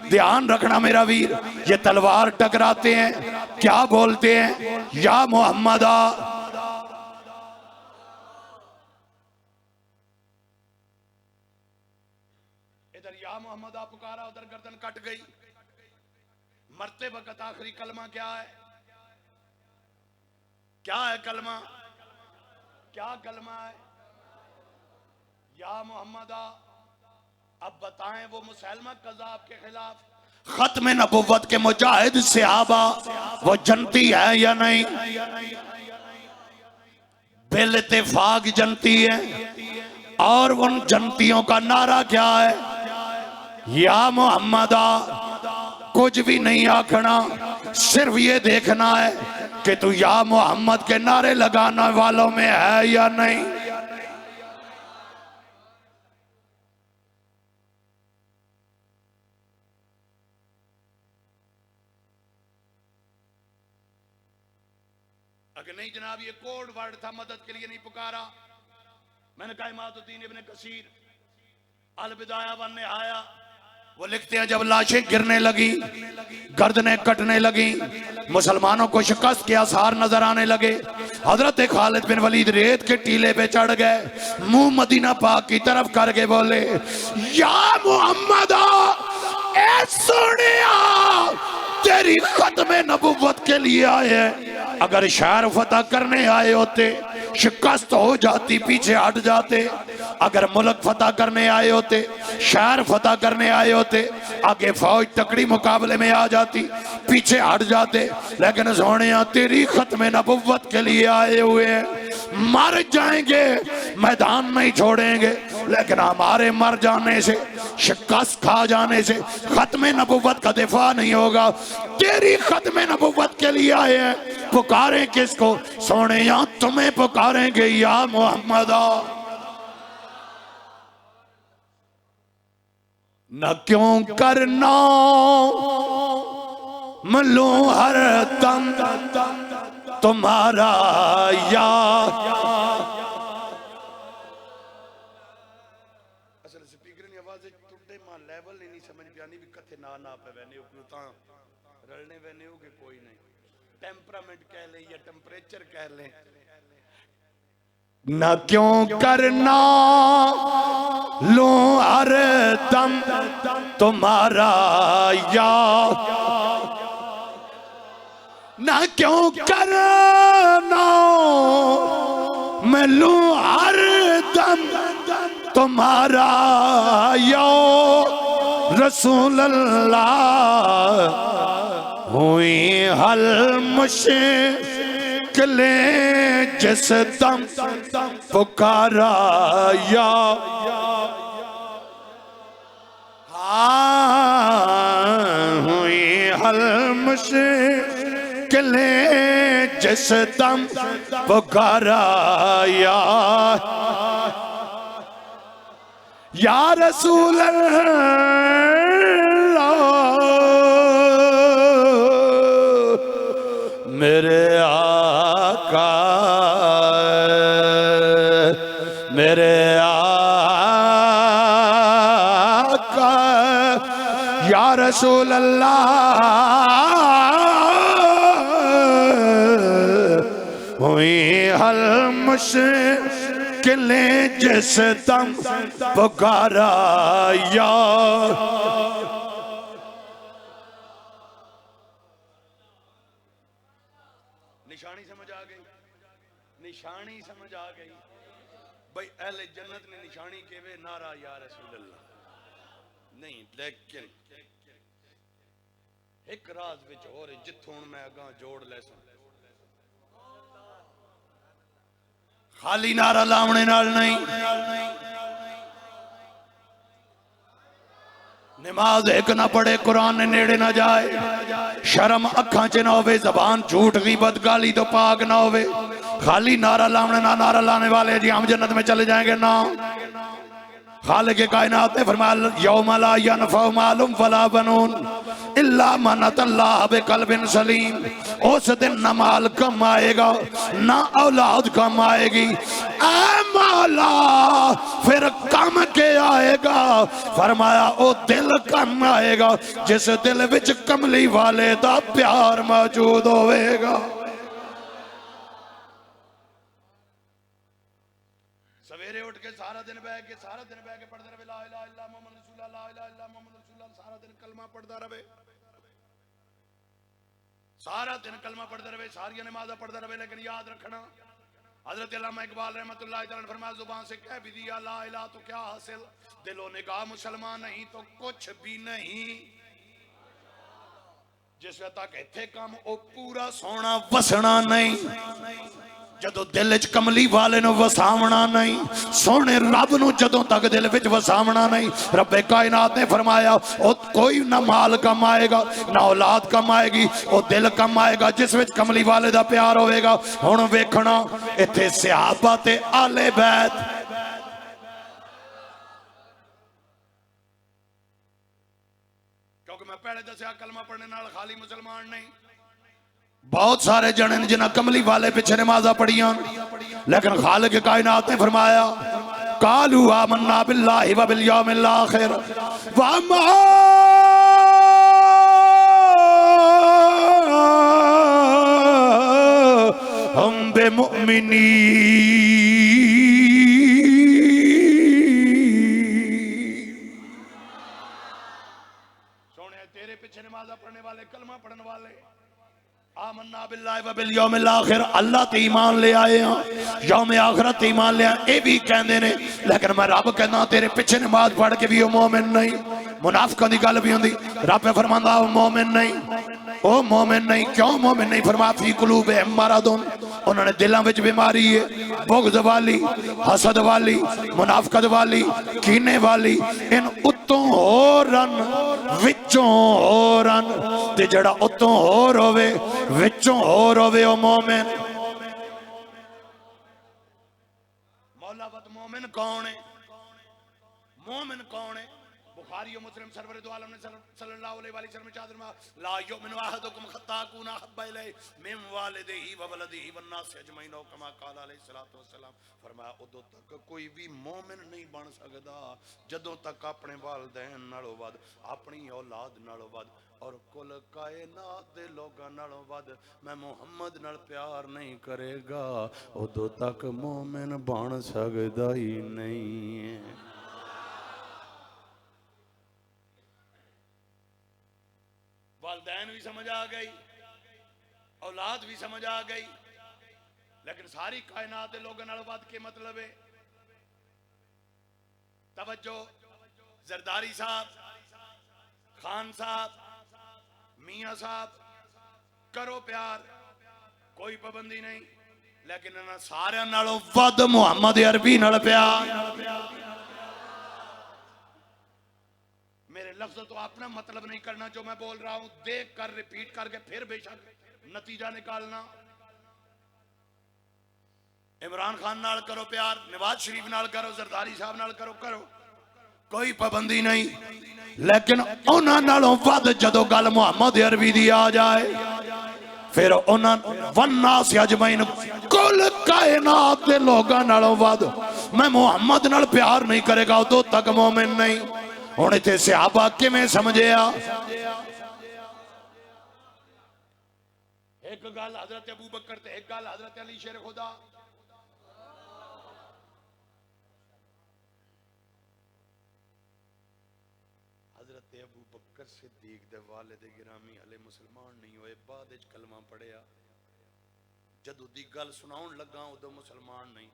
دھیان رکھنا میرا ویر یہ تلوار ٹکراتے ہیں کیا بولتے ہیں یا محمدہ ادھر یا محمدہ پکارا ادھر گردن کٹ گئی مرتے وقت آخری کلمہ کیا ہے کیا ہے کلمہ کیا کلمہ ہے یا محمدہ اب بتائیں وہ مسلمہ قذاب کے خلاف ختم نبوت کے مجاہد صحابہ وہ جنتی ہے یا نہیں بالاتفاق جنتی ہے اور ان جنتیوں کا نعرہ کیا ہے یا محمدہ کچھ بھی نہیں آکھنا صرف یہ دیکھنا ہے کہ تو یا محمد کے نعرے لگانا والوں میں ہے یا نہیں اگر نہیں جناب یہ کوڈ ورڈ تھا مدد کے لیے نہیں پکارا میں نے کہا امامۃ الدین ابن کثیر البدایہ والنہایہ وہ لکھتے ہیں جب لاشیں گرنے لگی گردنیں کٹنے لگی مسلمانوں کو شکست کے آثار نظر آنے لگے حضرت خالد بن ولید ریت کے ٹیلے پہ چڑھ گئے منہ مدینہ پاک کی طرف کر کے بولے یا محمدہ اے سونیا تیری ختم نبوت کے لیے آئے ہیں اگر شہر فتح کرنے آئے ہوتے شکست ہو جاتی پیچھے ہٹ جاتے اگر ملک فتح کرنے آئے ہوتے شہر فتح کرنے آئے ہوتے آگے فوج تکڑی مقابلے میں آ جاتی پیچھے ہٹ جاتے لیکن سونیا تیری ختم نبوت کے لیے آئے ہوئے ہیں مر جائیں گے میدان نہیں چھوڑیں گے لیکن ہمارے مر جانے سے شکست کھا جانے سے ختم نبوت کا دفاع نہیں ہوگا تیری ختم نبوت کے لیے آئے ہیں پکاریں کس کو سونیا تمہیں پکاریں گے یا محمدہ نہ کیوں کرنا ملوں ہر دم تمہارا یا اصل سپیکر نہیں آواز ٹوٹے ماں لیول نہیں سمجھ پیانی بھی کتھے نہ پہ وینے اپنوتاں رلنے وینے ہو کہ کوئی نہیں ٹیمپرامنٹ کہہ لیں یا ٹیمپریچر کہہ لیں نہ کیوں کرنا لوں ہر دم تمہارا یا نہ کیوں کرنا میں لوں ہر دم تمہارا یا رسول اللہ ہوئی حل مشکلیں جس دم پکارا یا ہوئی حل مشکلیں جس دم پکارا یا رسول اللہ میرے آقا میرے آقا یا رسول اللہ ہوئی حل مشکلیں جس دم پکارا یا نشانی سمجھ آ گئی نشانی سمجھ آ گئی بھئی اہل جنت نے نشانی کے وے نعرہ یا رسول اللہ نہیں لیکن ایک راز وچ ہو رہے جتھوں میں اگاں جوڑ لے سن خالی نعرہ لاؤنے نال نہیں نماز ایک نہ پڑھے قرآن نے نیڑے نہ جائے شرم اکھاں چ نہ ہوئے زبان جھوٹ غیبت گالی تو پاک نہ ہوئے خالی نعرہ لانے نہ نعرہ لانے والے جی ہم جنت میں چلے جائیں گے نا خالق کائنات نے فرمایا یوم لا ینفع مال ولا بنون الا من اتى اللہ بقلب سلیم اس دن نہ مال کم آئے گا نہ اولاد کم آئے گی اے مولا پھر کم کے آئے گا فرمایا او دل کم آئے گا جس دل وچ کملی والے دا پیار موجود ہوئے گا سویرے اٹھ کے سارا دن بیٹھ کے پڑھتے رہے لا الہ الا محمد رسول اللہ لا الہ الا محمد رسول اللہ سارا دن کلمہ پڑھتا رہے سارا دن کلمہ پڑھتا رہے ساری نمازیں پڑھتا رہے لیکن یاد رکھنا حضرت علامہ اقبال رحمۃ اللہ تعالیٰ نے فرمایا زبان سے کہہ بھی دیا لا الہ تو کیا حاصل دل و نگاہ مسلمان نہیں تو کچھ بھی نہیں جس وقت تک ایتھے کام او پورا سونا وسنا نہیں جدو دل وچ کملی والے نو وساونا نہیں سونے رب نو جدوں تک دل وچ وساونا نہیں رب کائنات نے فرمایا او کوئی نہ مال کم آئے گا نہ اولاد کم آئے گی او دل کم آئے گا جس وچ کملی والے دا پیار ہوئے گا ہن ویکھنا ایتھے صحابہ تے آل بیت کیونکہ میں پہلے دسیا کلمہ پڑھنے نال خالی مسلمان نہیں بہت سارے جنے جنہ کملی والے پیچھے نمازہ پڑھیاں لیکن خالق کائنات نے فرمایا قالوا آمنا باللہ وبالیوم الآخر وما ہم بمؤمنین سونے تیرے پیچھے نمازہ پڑھنے والے کلمہ پڑھنے والے آمنا باللہ وبالیوم الآخر اللہ تے ایمان لے آئے ہیں یوم آخرت تے ایمان لے آئے اے بھی کہندے نے لیکن میں رب کہنا تیرے پیچھے نماز پڑھ کے بھی وہ مومن نہیں منافقوں دی گل بھی ہوندی رب فرماندا وہ مومن نہیں او مومن نہیں کیوں مومن نہیں فرمایا فی قلوبہم مرض انہوں نے دلاں وچ بیماری ہے بغض والی حسد والی منافقت والی کینے والی ان اتوں ہورن وچوں ہورن تے جڑا اتوں ہور ہوئے وچوں ہور ہوئے او مومن مولا وقت مومن کون ہے مومن کون ہے بخاری و مسلم سرور دو عالم نے صلی اللہ علیہ وآلہ وسلم چادر میں لا یؤمن احدکم حتی یکون احب الیہ من والدہ و ولدہ والناس اجمعین کما قال علیہ الصلوۃ والسلام فرمایا ادو تک کوئی بھی مومن نہیں بن سکدا جدوں تک اپنے والدین نالوں ود اپنی اولاد نالوں ود اور کل کائنات دے لوگاں نالوں ود میں محمد نال پیار نہیں کرے گا ادو تک مومن بن سکدا ہی نہیں ہے والدین بھی سمجھ آ گئی اولاد بھی سمجھ آ گئی لیکن ساری کائنات دے لوگوں نال ود کے مطلب ہے توجہ زرداری صاحب خان صاحب میاں صاحب کرو پیار کوئی پابندی نہیں لیکن انہاں سارے نالوں ود محمد عربی نال پیار میرے لفظ تو اپنا مطلب نہیں کرنا جو میں بول رہا ہوں دیکھ کر ریپیٹ کر کے پھر بے شک نتیجہ نکالنا عمران خان نال کرو پیار نواز شریف نال کرو زرداری صاحب نال کرو کوئی پابندی نہیں لیکن انہاں نالوں ود جدو گل محمد عربی دی آ جائے پھر انہاں والناس اجمعین کل کائنات دے لوگاں نالوں ود میں محمد نال پیار نہیں کرے گا تو تک مومن نہیں ہونے تھے صحابہ کے میں سمجھے ایک گال حضرت ابو بکر تے ایک گال حضرت علی شیر خدا حضرت ابو بکر صدیق دے والد گرامی علیہ مسلمان نہیں ہوئے بعد اچ کلمہ پڑھیا جدو دی گل سناؤن لگا ادو مسلمان نہیں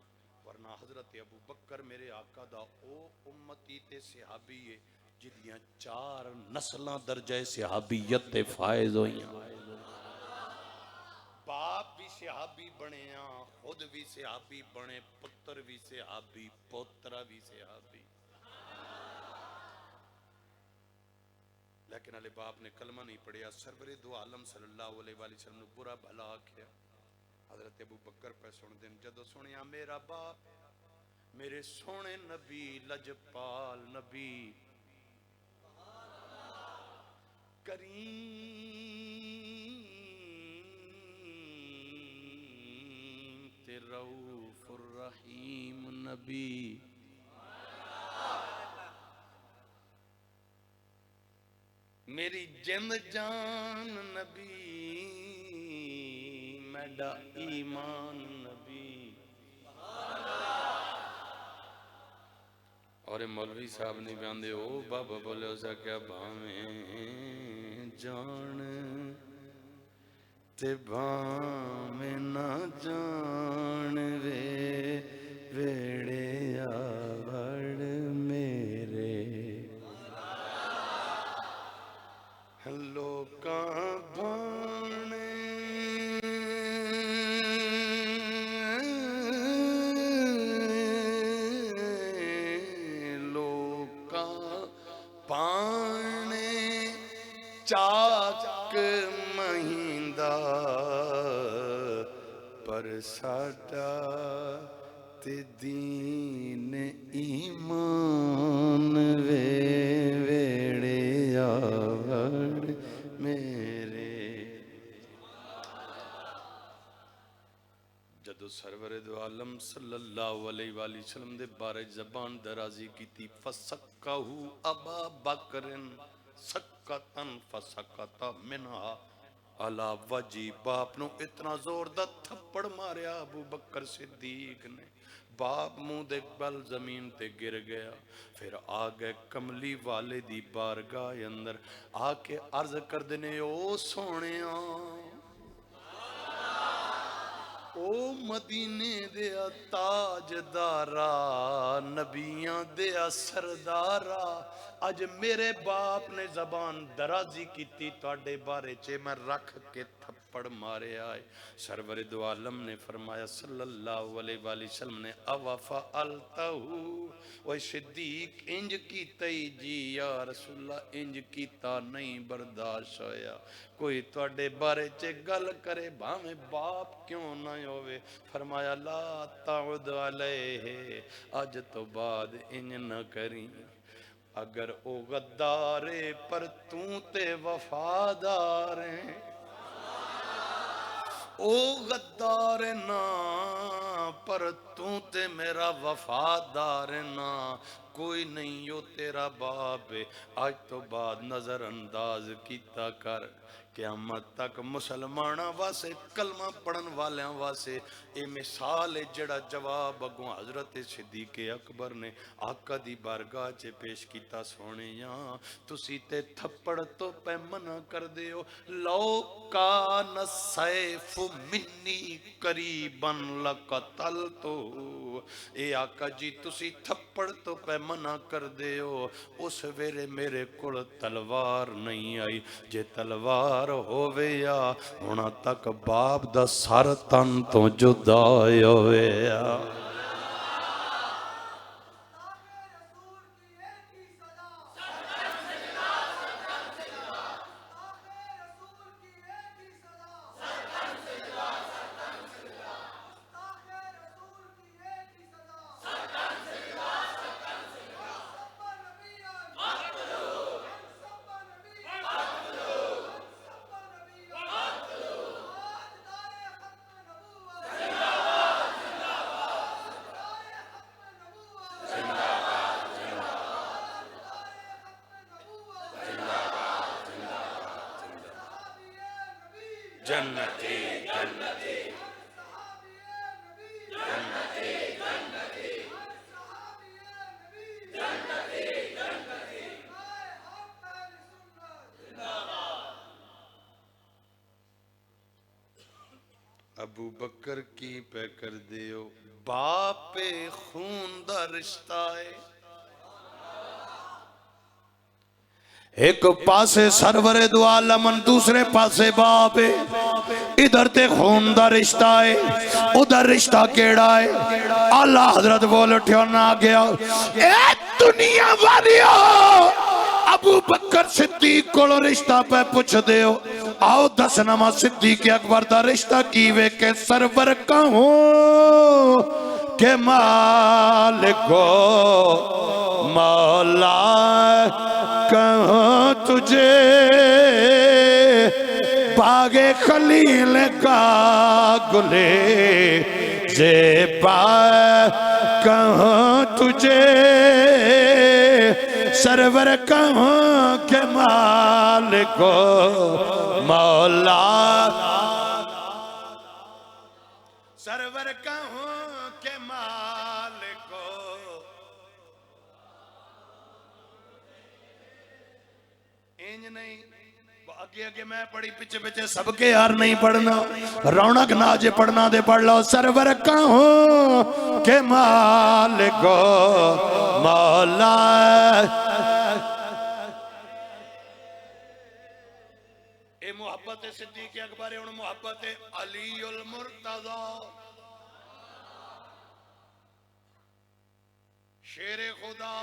ورنہ حضرت ابو بکر میرے آقا دا او امتی تے صحابی ہے جدیاں 4 نسلاں درجہ صحابیت تے فائز ہوئیں باپ بھی صحابی بنے خود بھی صحابی بنے پتر بھی صحابی پوترہ بھی صحابی لیکن علی باپ نے کلمہ نہیں پڑھیا، سرور دو عالم صلی اللہ علیہ وآلہ وسلم نے برا بھلا کیا۔ حضرت ابو بکر پہ سن دن جدو سنیا میرا باپ میرے سونے نبی لجپال نبی کریم تے رؤوف الرحیم نبی، میری جند جان نبی، میڈا ایمان نبی۔ اور مولوی صاحب نے بیان دے او بابا بولے اسا کیا بھامیں جان تے بھامیں نہ جان وے ویڑے آوڑ میرے لوکاں بھانے پانے چاک مہندہ پر ساڈا تے دین ایمان وے ویڑے آوڑ میرے۔ جدو سرور دو عالم صلی اللہ علیہ وآلہ وسلم دے بارے زبان درازی کی تھی فسکہو ابا بکرن سکتن فسکتا منہا علا وجی، باپ نو اتنا زور دا تھپڑ ماریا ابو بکر صدیق نے، باپ منہ دے بل زمین تے گر گیا۔ پھر آگئے کملی والے دی بارگاہ اندر آ کے عرض کر دینے او سونیاں او مدینے دیا تاجدارا نبیاں دیا سردارا، اج میرے باپ نے زبان درازی کیتی تواڈے بارے چے میں رکھ کے تھپڑ مارے آئے۔ سرور دو عالم نے فرمایا صلی اللہ علیہ وآلہ وسلم نے اوفا التہو، وہ صدیق انج کیتا ہی جی یا رسول اللہ انج کیتا نہیں برداشت ہویا، کوئی تواڈے بارے چے گل کرے بھاویں باپ کیوں نہ ہوئے۔ فرمایا لا تعد علیہ، آج تو بعد انج نہ کریں، اگر او غدارے پر توں تے وفاداریں، او غدار نا پر توں تے میرا وفادار نا، کوئی نہیں یو تیرا باپ ہے، آج تو بعد نظر انداز کیتا کر۔ قیامت تک مسلمانہ واسے کلمہ پڑھن والیاں واسے اے مثال ہے جڑا جواب اگوں حضرت صدیق اکبر نے آقا دی بارگاہ چے پیش کیتا۔ سونیاں تسی تے تھپڑ تو پہ منع کر دیو، لو کان سیف منی قریباً لقتلتو، اے آقا جی تسی تھپڑ تو پہ منع کر دیو، اس ویرے میرے کول تلوار نہیں آئی، جے تلوار ہووے یا ہونا تک باپ دا سر تن تو جدا ہووے یا۔ جنتی جنتی جنتی جنتی ابو بکر کی پہ کر دیو، باپ خون دا رشتہ ہے، ایک پاسے سرور دو عالم دوسرے پاسے باپ ہے، ادھر تے خون دا رشتہ ہے ادھر رشتہ کیڑا ہے۔ اللہ حضرت بول اٹھیو نہ گیا، اے دنیا والیو ابو بکر صدیق کو رشتہ پہ پوچھ دیو آؤ دسنما صدیق اکبر دا رشتہ کیوے کہ سرور کہوں کہ مالکو مولا کہوں تجھے باغ خلیل کا گلے زیبا کہوں تجھے سرور کہوں کہ مالکو مولا سرور کہوں کہ مالکو انج نہیں اگے اگے میں پڑھی پچھے پچھے سب کے یار نہیں پڑھنا رونق ناجے پڑھنا دے پڑھ لو سرور کہوں کہ مالکو مولا اے محبت صدیق اکبر ان محبت علی المرتضی شیر خدا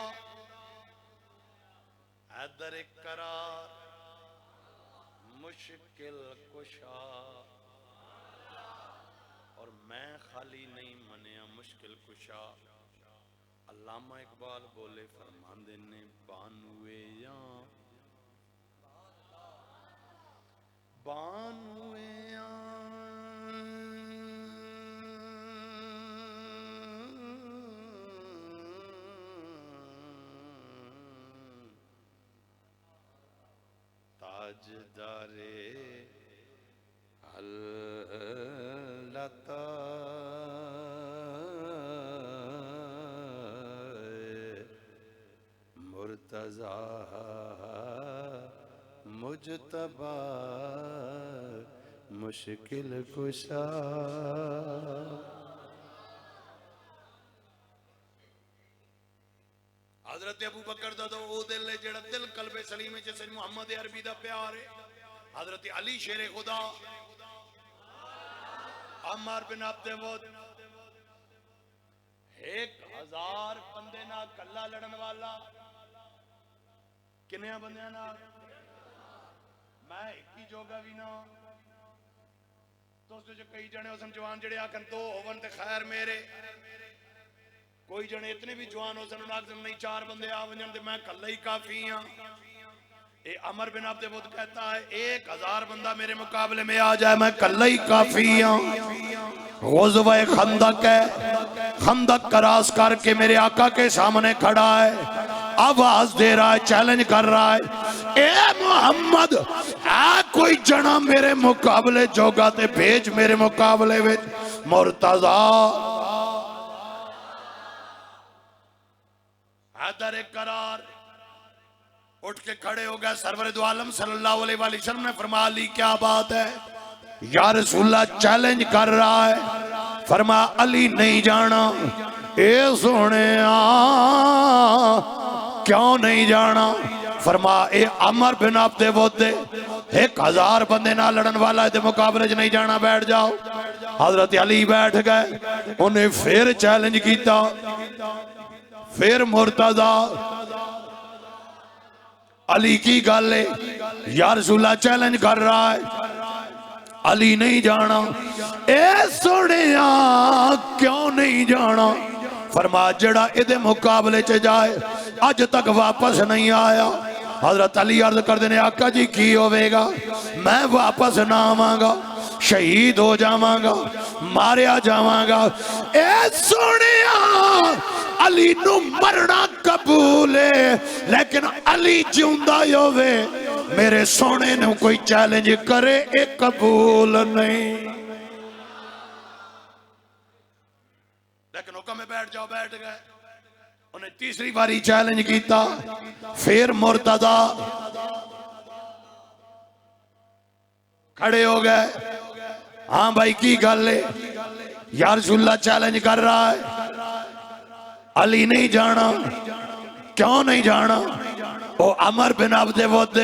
حیدر قرار مشکل کشا اور میں خالی نہیں منیا مشکل کشا علامہ اقبال بولے فرماندے نے بانوے یا بانوے یا تاجدارے اللتا مرتضی مجتبی مشکل کشا حضرت ابو بکر دا تو او دل ہے جڑا دل قلب سلیم ہے جیسے محمد عربی دا پیار ہے حضرت علی شیر خدا عمار بن عبد ود 1000 بندے نہ کلا لڑن والا کنیا بندیاں نہ میں ایک ہی جوگا بھی نہ دوستو جو کئی جنے اسم جوان جڑے آکن دو ہوون تے خیر میرے کوئی جنے اتنے بھی جوان ہو سن انہوں نہیں 4 بندے آونجن دے میں کلہ ہی کافی ہاں اے عمر بن عبد ود کہتا ہے 1000 بندہ میرے مقابلے میں آ جائے میں کلہ ہی کافی ہاں غزوہ خندق ہے خندق کا راز کر کے میرے آقا کے سامنے کھڑا ہے آواز دے رہا ہے چیلنج کر رہا ہے اے محمد کوئی جنا میرے مقابلے جوگا تے بھیج میرے مقابلے وچ مرتضی حیدر قرار اٹھ کے کھڑے ہو گئے سرور دو عالم صلی اللہ علیہ وسلم نے فرما لی کیا بات ہے یا رسول اللہ چیلنج کر رہا ہے فرما علی نہیں جانا اے سونے کیوں نہیں جانا فرما اے عمر بن عبد ود 1000 بندے نہ لڑن والا ہے مقابلے جو نہیں جانا بیٹھ جاؤ حضرت علی بیٹھ گئے انہیں پھر چیلنج کیتا پھر مرتضی علی کی گالے یا رسول اللہ چیلنج کر رہا ہے علی نہیں جانا اے سوڑیاں کیوں نہیں جانا فرما جڑا ادھے مقابلے چے جائے آج تک واپس نہیں آیا حضرت علی عرض کر دینے آقا جی کی ہوئے گا میں واپس نہ آواں گا شہید ہو جاواں گا ماریا جاواں گا اے سوڑیاں علی نو مرنا قبول ہے لیکن علی جیوندہ ہوئے میرے سونے نے کوئی چیلنج کرے ایک قبول نہیں لیکن حکم میں بیٹھ جاؤ بیٹھ گئے انہیں تیسری باری چیلنج کیتا پھر مرتضی کھڑے ہو گئے ہاں بھائی کی گل ہے یا رسول اللہ چیلنج کر رہا ہے علی نہیں جانا کیوں نہیں جانا وہ عمر بن عبد ود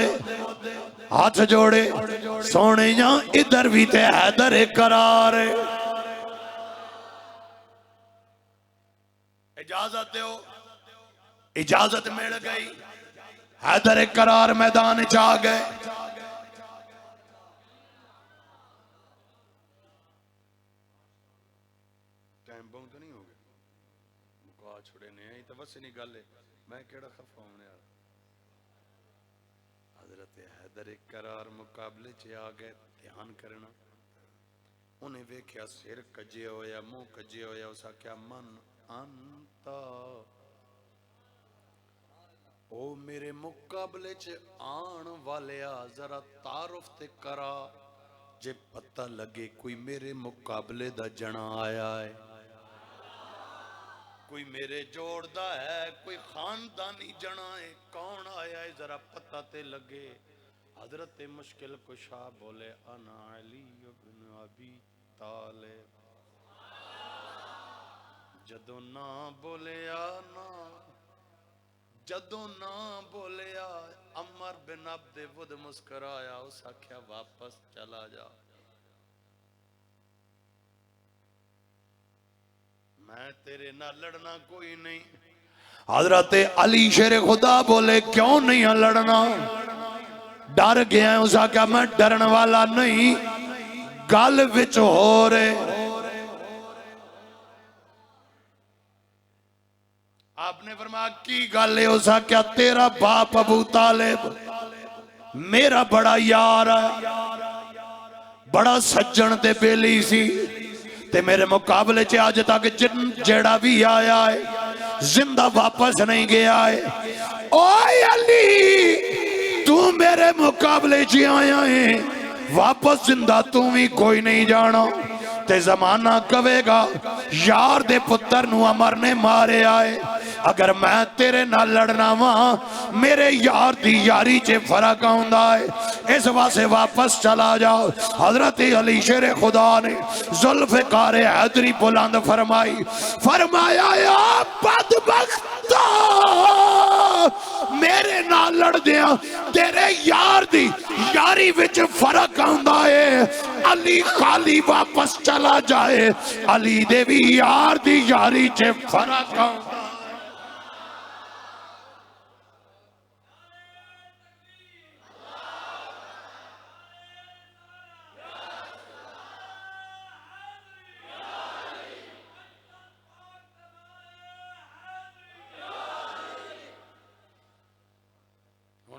ہاتھ جوڑے سونے جاں ادھر بھی تے حیدر قرار اجازت دیو اجازت مل گئی حیدر قرار میدان چا گئے. ٹائم بہت نہیں ہو گیا مکا چھڑے نہیں تو بس نہیں گل ہے میں کیڑا خفا ہونے والا. حضرت حیدر قرار مقابلے چ آ گئے. دھیان کرنا انہیں ویکھیا سر کجے ہویا منہ کجے ہویا. اس آکھیا من انتا او میرے مقابلے چ آن والیا ذرا تعارف تے کرا جے پتہ لگے کوئی میرے مقابلے دا جنا آیا ہے کوئی میرے جوڑ دا ہے کوئی خاندانی جنا ہے کون آیا ہے ذرا پتہ تے لگے. حضرت مشکل کشا بولے انا علی بن ابی طالب. جدو نہ بولیا نا جدو نہ بولیا عمر بن عبد ود مسکرایا. اس آکھیا واپس چلا جا میں تیرے نہ لڑنا کوئی نہیں. حضرت علی شیر خدا بولے کیوں نہیں لڑنا؟ ڈر گیا ہے. اس آکھیا میں ڈرن والا نہیں گل وچ ہو رہے. آپ نے فرمایا کی گل ہے؟ اس آکھیا تیرا باپ ابو طالب میرا بڑا یار ہے بڑا سجن تے بیلی سی تے میرے مقابلے چ آج تک جیڑا بھی آیا ہے زندہ واپس نہیں گیا ہے. اوے علی تو میرے مقابلے چ آیا ہے واپس زندہ تو بھی کوئی نہیں جانا. تے زمانہ کہے گا یار دے پتر نو عمر نے مارے آئے. اگر میں تیرے نہ لڑنا وہاں میرے یار دی یاری چے فرق آندا ہے. اس واسے واپس چلا جاؤ. حضرت علی شیر خدا نے ذوالفقار حیدری بلند فرمائی. فرمایا یا بدبختہ میرے نہ لڑ دیا تیرے یار دی یاری وچ فرق آندا ہے. علی خالی واپس چلا جائے علی دے بھی یار دی یاری چے فرق آندا.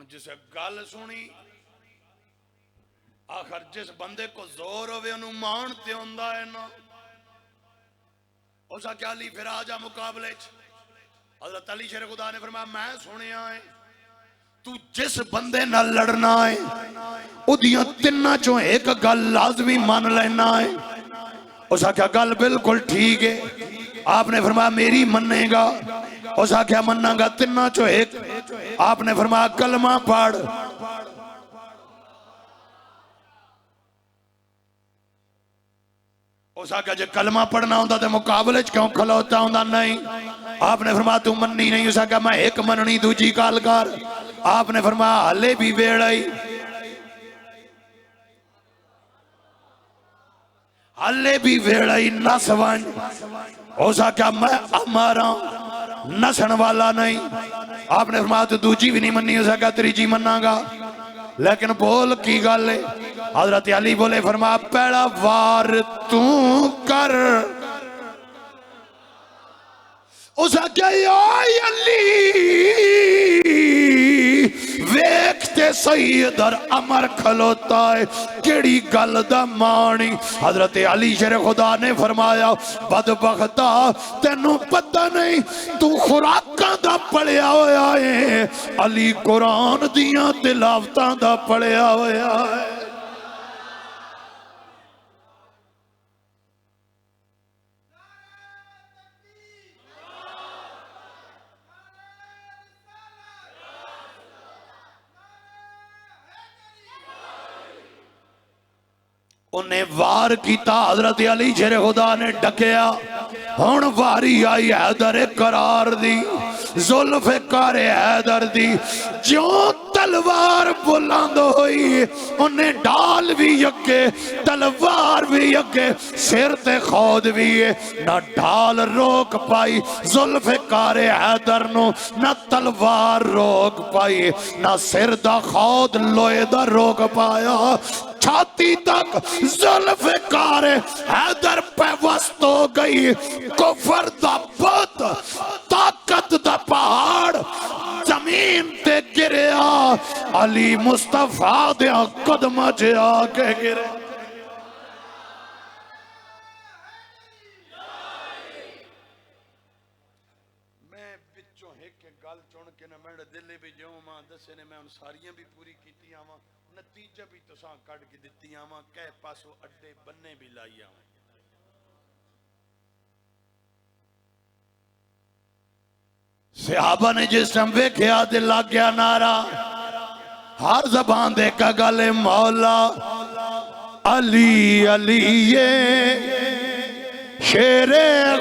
جسے گل سنی آخر جس بندے کو زور ہوئے انہوں مانتے ہوندہ ہے نا. اسا کیا علی پھر آجا مقابلے چ. حضرت علی شیر خدا نے فرمایا میں سنے آئے تو جس بندے نہ لڑنا ہے ادیاں تنہ چوں ایک گل لازمی مان لینا ہے. اسا کیا گل بالکل ٹھیک ہے. آپ نے فرمایا میری مننے گا. اسا کیا مننا گا تنہ چوں ایک. آپ نے فرمایا کلمہ پڑھ. اسا کیا جے کلمہ پڑھنا ہوندہ تے مقابلے چ کیوں کھلوتا ہوندہ؟ نہیں. آپ نے فرمایا تو مننی نہیں. اسا کیا میں ایک مننی دوجی کال کر. آپ نے فرمایا ہلے بھی بیڑائی ہلے بھی بیڑائی نس ون. اسا کیا میں امارا نسن والا نہیں. آپ نے فرمایا تو دوجی بھی نہیں مننی. اسا کیا تریجی مننا گا لیکن بول کی گل ہے. حضرت علی بولے فرمایا پہلا وار تو کر. اسا کیا علی ویکھتے سیدر عمر کھلوتا ہے کیڑی گل دا مانی. حضرت علی شیر خدا نے فرمایا بدبختہ تینوں پتہ نہیں تو خوراکاں دا پڑھیا ہویا ہے علی قرآن دیاں تلاوتاں دا پڑھیا ہویا ہے. انہیں وار کیتا. حضرت علی شیر خدا نے ڈکیا. ہون واری آئی حیدر قرار دی ذوالفقار حیدر دی. جو تلوار بلند ہوئی انہیں ڈال بھی یکے تلوار بھی یکے سر تے خود بھی نہ ڈال روک پائی ذوالفقار حیدر نو نہ تلوار روک پائی نہ سر دا خود لوئے دا روک پایا چھاتی تک ذوالفقار حیدر پہ وسط ہو گئی کفر دا بت طاقت دا پہاڑ زمین تے گریا علی مصطفیٰ دیا قدم جا کے گرے میں بچوں ایک گل چون کے نہ میرے دلے بھی جو ماں دسے نے میں ان ساریاں بھی پوری کیتی آواں نتیجہ بھی تساں کٹ کے دتی آواں کہہ پاسو اڈے بننے بھی لائی آواں صحابہ نے جس ٹائم ویکھیا دل لگ گیا نعرہ ہر زبان دے کا گل مولا علی علی شیر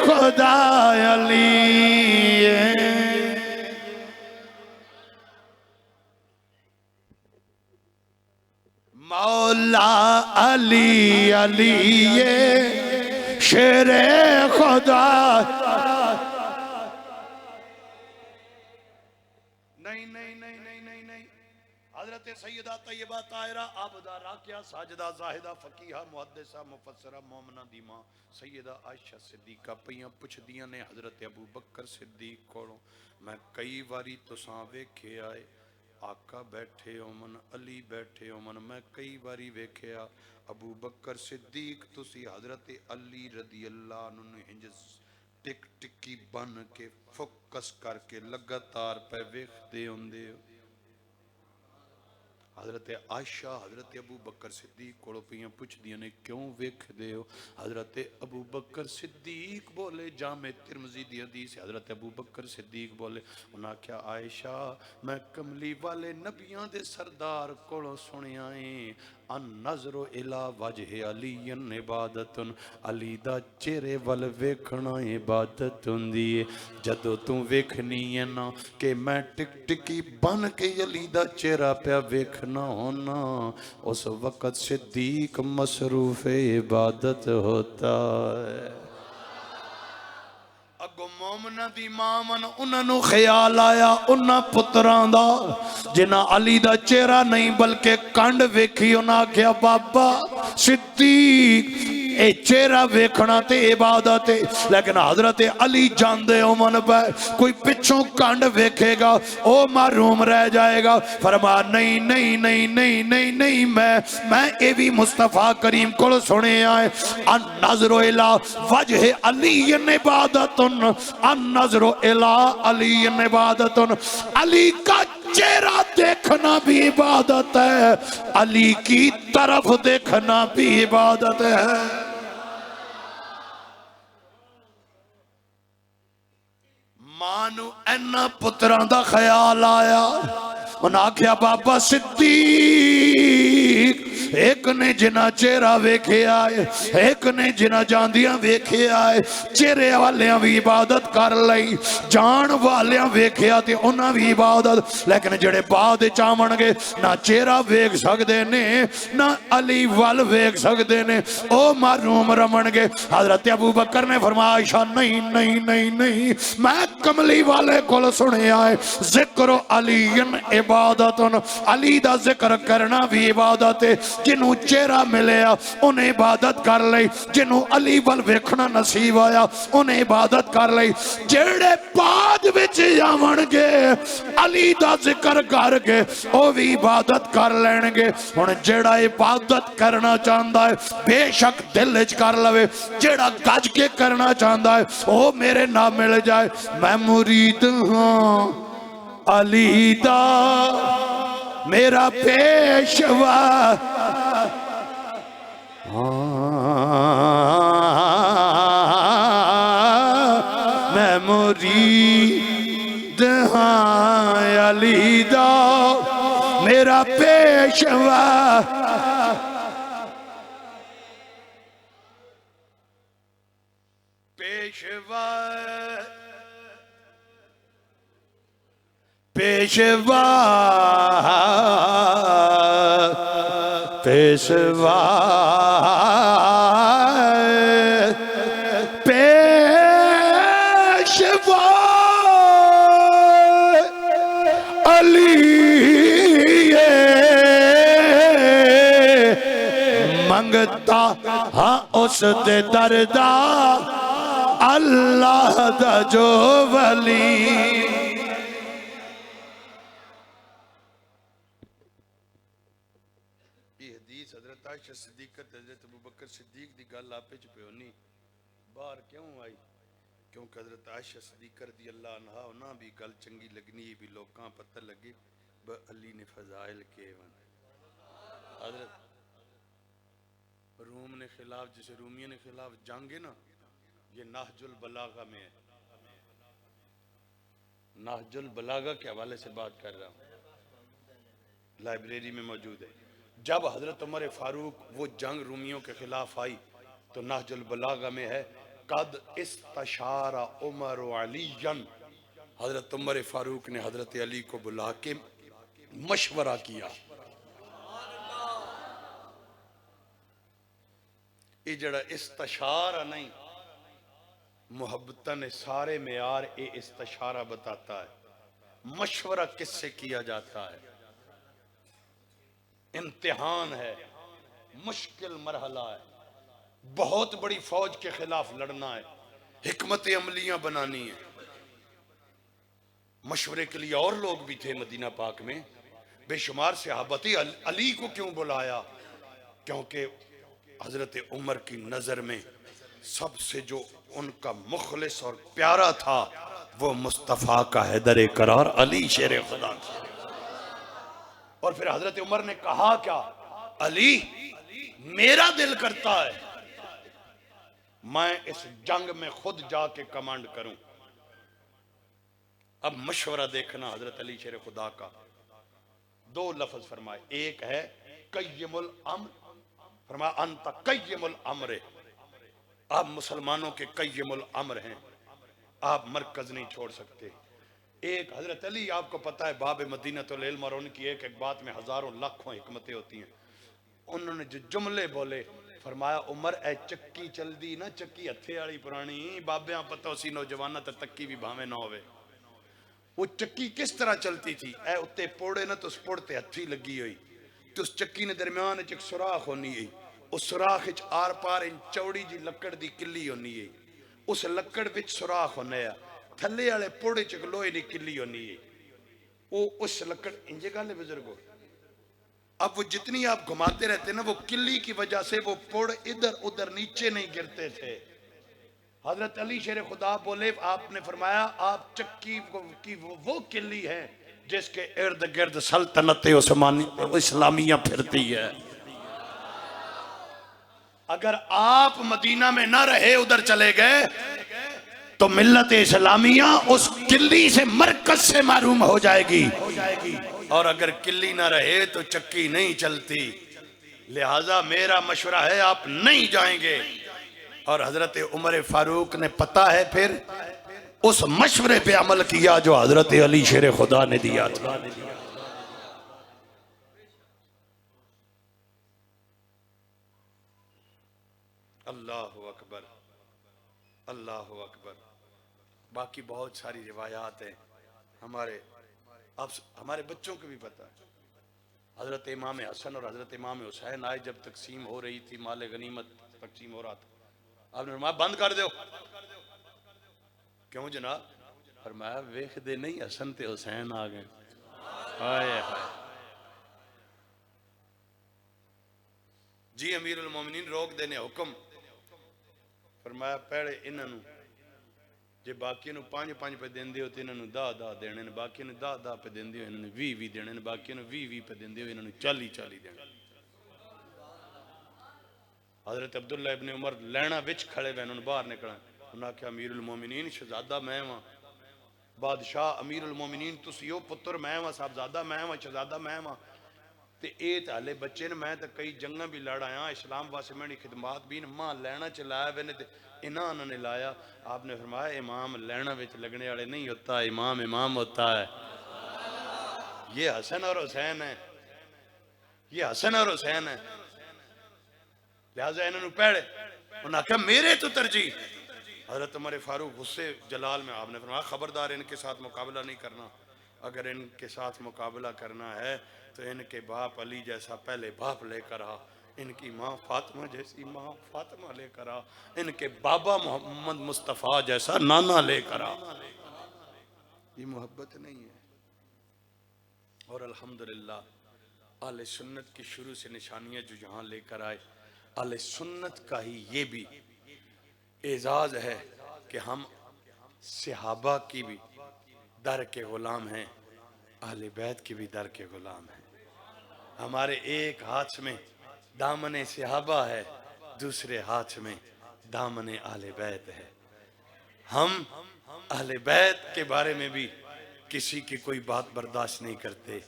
خدا علی مولا علی علی شیر خدا حضرت سیدہ طیبہ طاہرہ عابدہ راکعہ ساجدہ زاہدہ فقیہہ محدثہ مفسرہ مومنہ دی ماں سیدہ عائشہ صدیقہ پہیاں پچھ دیاں نے حضرت ابو بکر صدیق کوڑوں میں کئی واری تساں ویکھے آئے آقا بیٹھے اومن علی بیٹھے اومن میں کئی واری ویکھیا ابو بکر صدیق تسی حضرت علی رضی اللہ عنہ ہنج ٹک ٹکی بن کے فوکس کر کے لگاتار پہ ویکھ دے ہوندے حضرت عائشہ حضرت ابو بکر صدیق کوڑو پیاں پوچھ دیا نے کیوں ویکھ دے ہو حضرت ابو بکر صدیق بولے جامع ترمذی دی حدیث حضرت ابو بکر صدیق بولے انہاں کیا عائشہ میں کملی والے نبیاں دے سردار کوڑو سنے آئیں ان نظر الى وجہ علی عبادت علی دا چہرے ول ویکھنا عبادت ہوندی جدو تم ویکھنی ہے نا کہ میں ٹک ٹکی بن کے علی دا چہرہ پہ ویکھنا ہونا اس وقت صدیق مصروف عبادت ہوتا ہے اگو مومنہ دی مامن انہوں خیال آیا انہاں پتران دا جنہ علی دا چہرہ نہیں بلکہ کانڈ ویکھی انہاں کیا بابا صدیق اے چہرہ ویکھنا تے عبادت ہے لیکن حضرت علی جان دے اومن پہ کوئی پچھوں کانڈ ویکھے گا او معروم رہ جائے گا فرما نہیں نہیں نہیں نہیں نہیں نہیں میں اے بھی مصطفیٰ کریم کو سنے آئے ان نظر الہ وجہ علی عبادت ان نظر الہ علی عبادت علی کا چہرہ دیکھنا بھی عبادت ہے علی کی طرف دیکھنا بھی عبادت ہے مانو اینا پتران دا خیال آیا انہاں کیا بابا صدیق ایک نے جنہ چہرہ ویکھے آئے ایک نے جنہ جاندیاں ویکھے آئے چہرے والیاں بھی عبادت کر لئی جان والیاں ویکھے آتے انہاں بھی عبادت لیکن جڑے بعد چامن گے نہ چہرہ ویکھ سکدے نے نہ علی وال ویکھ سکدے نے او معروم رمن گے حضرت ابو بکر نے فرمایا عائشہ نہیں نہیں نہیں نہیں میں کملی والے کول سنے آئے ذکر علی عبادت علی دا ذکر کرنا بھی عبادت ہے جنہوں چہرہ ملیا انہیں عبادت کر لئی جنہوں علی وال ویکھنا نصیب آیا انہیں عبادت کر لئی جڑے بعد وچ جاون گے علی دا ذکر کر کے او بھی عبادت کر لین گے ہن جڑا عبادت کرنا چاہندا ہے بے شک دل وچ کر لوے جڑا گج کے کرنا چاہندا ہے او میرے نام مل جائے میں مرید ہاں علی دا میرا پیشوا میں مرید ہاں علی دا میرا پیشوا پیشوا پیشوا پیشوا پیشوا علی منگتا ہاں اس دے دردا اللہ دا جو ولی یہ حدیث حضرت عائشہ صدیقہ حضرت ابوبکر صدیق دی گل آپے چ پیونی باہر کیوں آئی کیونکہ حضرت عائشہ صدیقہ رضی اللہ عنہ انہاں بھی گل چنگی لگنی بھی لوکاں پتہ لگے علی نے فضائل کے ون حضرت روم نے خلاف جسے رومیہ نے خلاف جنگ ہے نا یہ نہج البلاغہ میں ہے نہج البلاغہ کے حوالے سے بات کر رہا ہوں لائبریری میں موجود ہے جب حضرت عمر فاروق وہ جنگ رومیوں کے خلاف آئی تو نہج البلاغہ میں ہے قد استشار عمر علی حضرت عمر فاروق نے حضرت علی کو بلا کے مشورہ کیا یہ جڑا استشارہ نہیں محبتہ نے سارے معیار اے استشارہ بتاتا ہے مشورہ کس سے کیا جاتا ہے امتحان ہے مشکل مرحلہ ہے بہت بڑی فوج کے خلاف لڑنا ہے حکمت عملیاں بنانی ہے مشورے کے لیے اور لوگ بھی تھے مدینہ پاک میں بے شمار صحابہ تھے علی کو کیوں بلایا کیونکہ حضرت عمر کی نظر میں سب سے جو ان کا مخلص اور پیارا تھا وہ مصطفیٰ کا حیدر قرار علی شیر خدا تھا اور پھر حضرت عمر نے کہا کیا علی میرا دل کرتا ہے میں اس جنگ میں خود جا کے کمانڈ کروں اب مشورہ دیکھنا حضرت علی شیر خدا کا دو لفظ فرمائے ایک ہے قیم الامر فرمایا انت قیم الامر آپ مسلمانوں کے قیم الامر ہیں آپ مرکز نہیں چھوڑ سکتے ایک حضرت علی آپ کو پتا ہے باب مدینۃ العلم اور ان کی ایک ایک بات میں ہزاروں لاکھوں حکمتیں ہوتی ہیں انہوں نے جو جملے بولے فرمایا عمر اے چکی چل دی نا چکی ہتھے والی پرانی بابیاں پتہ اسی نوجوانہ تے تکی بھی بھاویں نہ ہوئے وہ چکی کس طرح چلتی تھی اے اتے پوڑے نا تو اس پوڑ تے ہتھی لگی ہوئی تو اس چکی نے درمیان ایک سوراخ ہونی ہے اس سوراخ وچ آر پار ان چوڑی جی لکڑ دی کلی ہونی ہے اس لکڑ وچ سوراخ ہونا ہے تھلے والے پوڑے چ لوہے دی کلی ہونی ہے وہ اس لکڑ انجے گالے بزرگو اب وہ جتنی آپ گھماتے رہتے ہیں نا وہ کلی کی وجہ سے وہ پوڑ ادھر ادھر نیچے نہیں گرتے تھے حضرت علی شیر خدا بولے آپ نے فرمایا آپ چکی کی وہ کلی ہے جس کے ارد گرد سلطنت عثمانی اسلامیہ پھرتی ہے اگر آپ مدینہ میں نہ رہے ادھر چلے گئے تو ملت اسلامیہ اس کلی سے مرکز سے معروم ہو جائے گی اور اگر کلی نہ رہے تو چکی نہیں چلتی لہٰذا میرا مشورہ ہے آپ نہیں جائیں گے اور حضرت عمر فاروق نے پتا ہے پھر اس مشورے پہ عمل کیا جو حضرت علی شیر خدا نے دیا تھا اللہ اکبر اللہ اکبر باقی بہت ساری روایات ہیں ہمارے بچوں کو بھی پتا ہے حضرت امام حسن اور حضرت امام حسین آئے جب تقسیم ہو رہی تھی مال غنیمت تقسیم ہو رہا تھا آپ نے فرمایا بند کر دو کیوں جناب فرمایا ویکھ دے نہیں حسن تے حسین آ گئے ہائے ہائے جی امیر المومنین روک دینے حکم فرمایا پہلے انہوں جے باقی نو 5 پہ دیندے ہوتے انہوں 10 دینے باقی نو 10 پہ دیندے ہو انہوں 20 دینے باقی نو 20 پہ دیندے ہو انہوں 40 دینے حضرت عبداللہ ابن عمر لینا وچ کھڑے ہوئے انہوں باہر نکلا انہوں نے کہا امیر المومنین شہزادہ میں ہاں بادشاہ امیر المومنین تسیو پتر میں ہاں صاحبزادہ میں ہاں شہزادہ میں ہاں تے اے تالے بچے نے میں تے کئی جنگاں بھی لڑ آیا اسلام واسطے میں نے خدمات بھی ماں لینا چلایا وینے تے انہوں نے لایا آپ نے فرمایا امام لینا وچ لگنے والے نہیں ہوتا امام ہوتا ہے یہ حسن اور حسین ہے یہ حسن اور حسین ہے لہٰذا انہوں نے پڑھے، انہوں نے کہا میرے تو ترجیح۔ حضرت عمر فاروق غصے جلال میں آپ نے فرمایا خبردار ان کے ساتھ مقابلہ نہیں کرنا، اگر ان کے ساتھ مقابلہ کرنا ہے تو ان کے باپ علی جیسا پہلے باپ لے کر آ، ان کی ماں فاطمہ جیسی ماں فاطمہ لے کر آ، ان کے بابا محمد مصطفیٰ جیسا نانا لے کر آ۔ یہ محبت نہیں ہے۔ اور الحمدللہ اہل سنت کی شروع سے نشانیاں جو یہاں لے کر آئے، اہل سنت کا ہی یہ بھی اعزاز ہے کہ ہم صحابہ کی بھی در کے غلام ہیں، اہل بیت کی بھی در کے غلام ہیں۔ ہمارے ایک ہاتھ میں دامن صحابہ ہے، دوسرے ہاتھ میں دامن اہل بیت ہے۔ ہم اہل بیت کے بارے میں بھی کسی کی کوئی بات برداشت نہیں کرتے،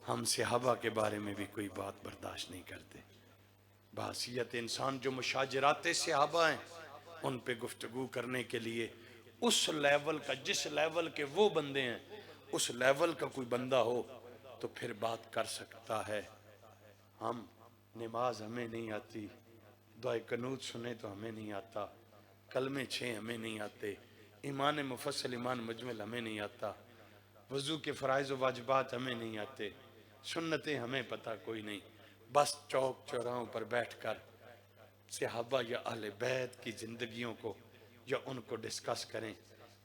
ہم صحابہ کے بارے میں بھی کوئی بات برداشت نہیں کرتے۔ بحیثیت انسان جو مشاجرات صحابہ ہیں ان پہ گفتگو کرنے کے لیے اس لیول کا، جس لیول کے وہ بندے ہیں اس لیول کا کوئی بندہ ہو تو پھر بات کر سکتا ہے۔ ہم نماز ہمیں نہیں آتی، دعائے قنوت سنیں تو ہمیں نہیں آتا، کلمے 6 ہمیں نہیں آتے، ایمان مفصل ایمان مجمل ہمیں نہیں آتا، وضو کے فرائض و واجبات ہمیں نہیں آتے، سنتیں ہمیں پتہ کوئی نہیں۔ بس چوک چوراہوں پر بیٹھ کر صحابہ یا اہل بیت کی زندگیوں کو یا ان کو ڈسکس کریں۔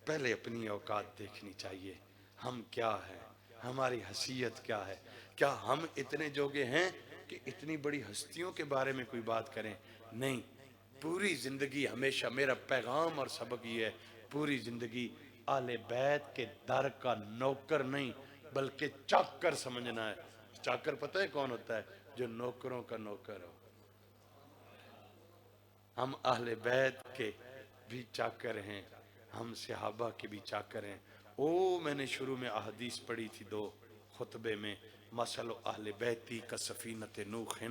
پہلے اپنی اوقات دیکھنی چاہیے، ہم کیا ہیں، ہماری حیثیت کیا ہے، کیا ہم اتنے جوگے ہیں کہ اتنی بڑی ہستیوں کے بارے میں کوئی بات کریں؟ نہیں، پوری زندگی ہمیشہ میرا پیغام اور سبق یہ ہے، پوری زندگی اہل بیت کے در کا نوکر نہیں بلکہ چاکر سمجھنا ہے۔ چاکر پتہ ہے کون ہوتا ہے؟ جو نوکروں کا نوکر ہو۔ ہم اہل بیت کے بھی چاکر ہیں، ہم صحابہ کے بھی چاکر ہیں۔ میں نے شروع میں احادیث پڑھی تھی 2 خطبے میں، مثل اہل بیتی کا سفینۃ نوح،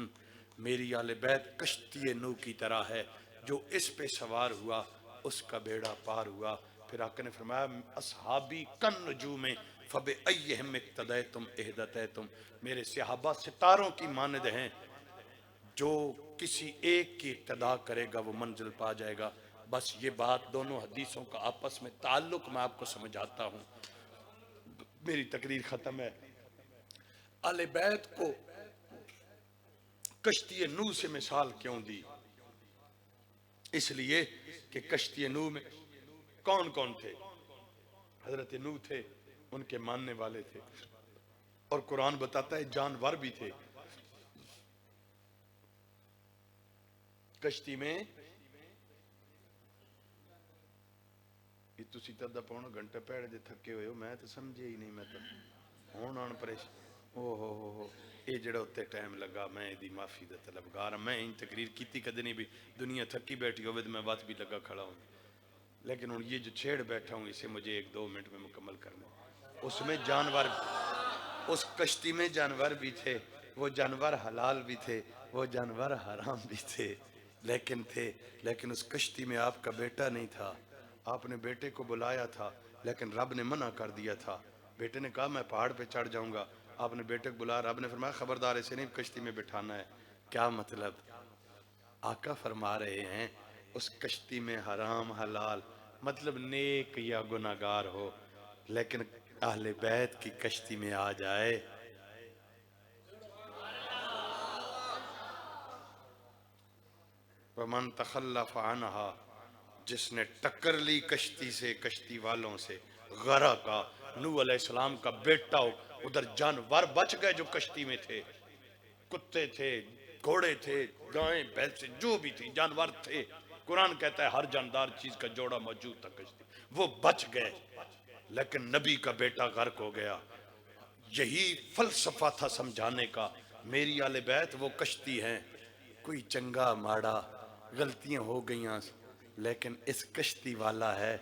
میری اہل بیت کشتی نوح کی طرح ہے، جو اس پہ سوار ہوا اس کا بیڑا پار ہوا۔ پھر آقا نے فرمایا اصحابی کن نجوم فبأیہم اقتدیتم اہتدیتم، میرے صحابہ ستاروں کی مانند ہیں، جو کسی ایک کی اقتداء کرے گا وہ منزل پا جائے گا۔ بس یہ بات دونوں حدیثوں کا آپس میں تعلق میں آپ کو سمجھاتا ہوں، میری تقریر ختم ہے۔ اہل بیت کو کشتی نوح سے مثال کیوں دی؟ اس لیے کہ کشتی نوح میں کون کون تھے؟ حضرت نوح تھے، ان کے ماننے والے تھے، اور قرآن بتاتا ہے جانور بھی تھے کشتی میں۔ یہ تسی تدہ پونا گھنٹہ پیڑ دے تھکے ہوئے ہو، میں تو سمجھے ہی نہیں، میں تو ہون آن پریش ہو یہ جڑا ہوتے ٹائم لگا، میں دی معافی دا طلبگار، میں ان تقریر کیتی کدے نہیں بھی، دنیا تھکی بیٹھی ہوئے تو میں بات بھی لگا کھڑا ہوں، لیکن ان یہ جو چھیڑ بیٹھا ہوں اسے مجھے 1-2 منٹ میں مکمل کرنا۔ اس میں جانور، اس کشتی میں جانور بھی تھے، وہ جانور حلال بھی تھے، وہ جانور حرام بھی تھے، لیکن اس کشتی میں آپ کا بیٹا نہیں تھا۔ آپ نے بیٹے کو بلایا تھا لیکن رب نے منع کر دیا تھا۔ بیٹے نے کہا میں پہاڑ پہ چڑھ جاؤں گا، آپ نے بیٹے کو بلایا، رب نے فرمایا خبردار اسے نہیں کشتی میں بٹھانا ہے۔ کیا مطلب؟ آقا فرما رہے ہیں اس کشتی میں حرام حلال مطلب نیک یا گناہگار ہو، لیکن اہل بیت کی کشتی میں آ جائے وَمَن تَخَلَّفَ عَنْهَا، جس نے ٹکر لی کشتی سے، کشتی والوں سے، غرقا۔ نوح علیہ السلام کا بیٹا ہو، ادھر جانور بچ گئے جو کشتی میں تھے، کتے تھے، گھوڑے تھے، گائیں بھینس جو بھی تھی، جانور تھے، قرآن کہتا ہے ہر جاندار چیز کا جوڑا موجود تھا کشتی، وہ بچ گئے، لیکن نبی کا بیٹا غرق ہو گیا۔ یہی فلسفہ تھا سمجھانے کا، میری آل بیت وہ کشتی ہیں، کوئی چنگا ماڑا غلطیاں ہو گئیاں لیکن اس کشتی والا ہے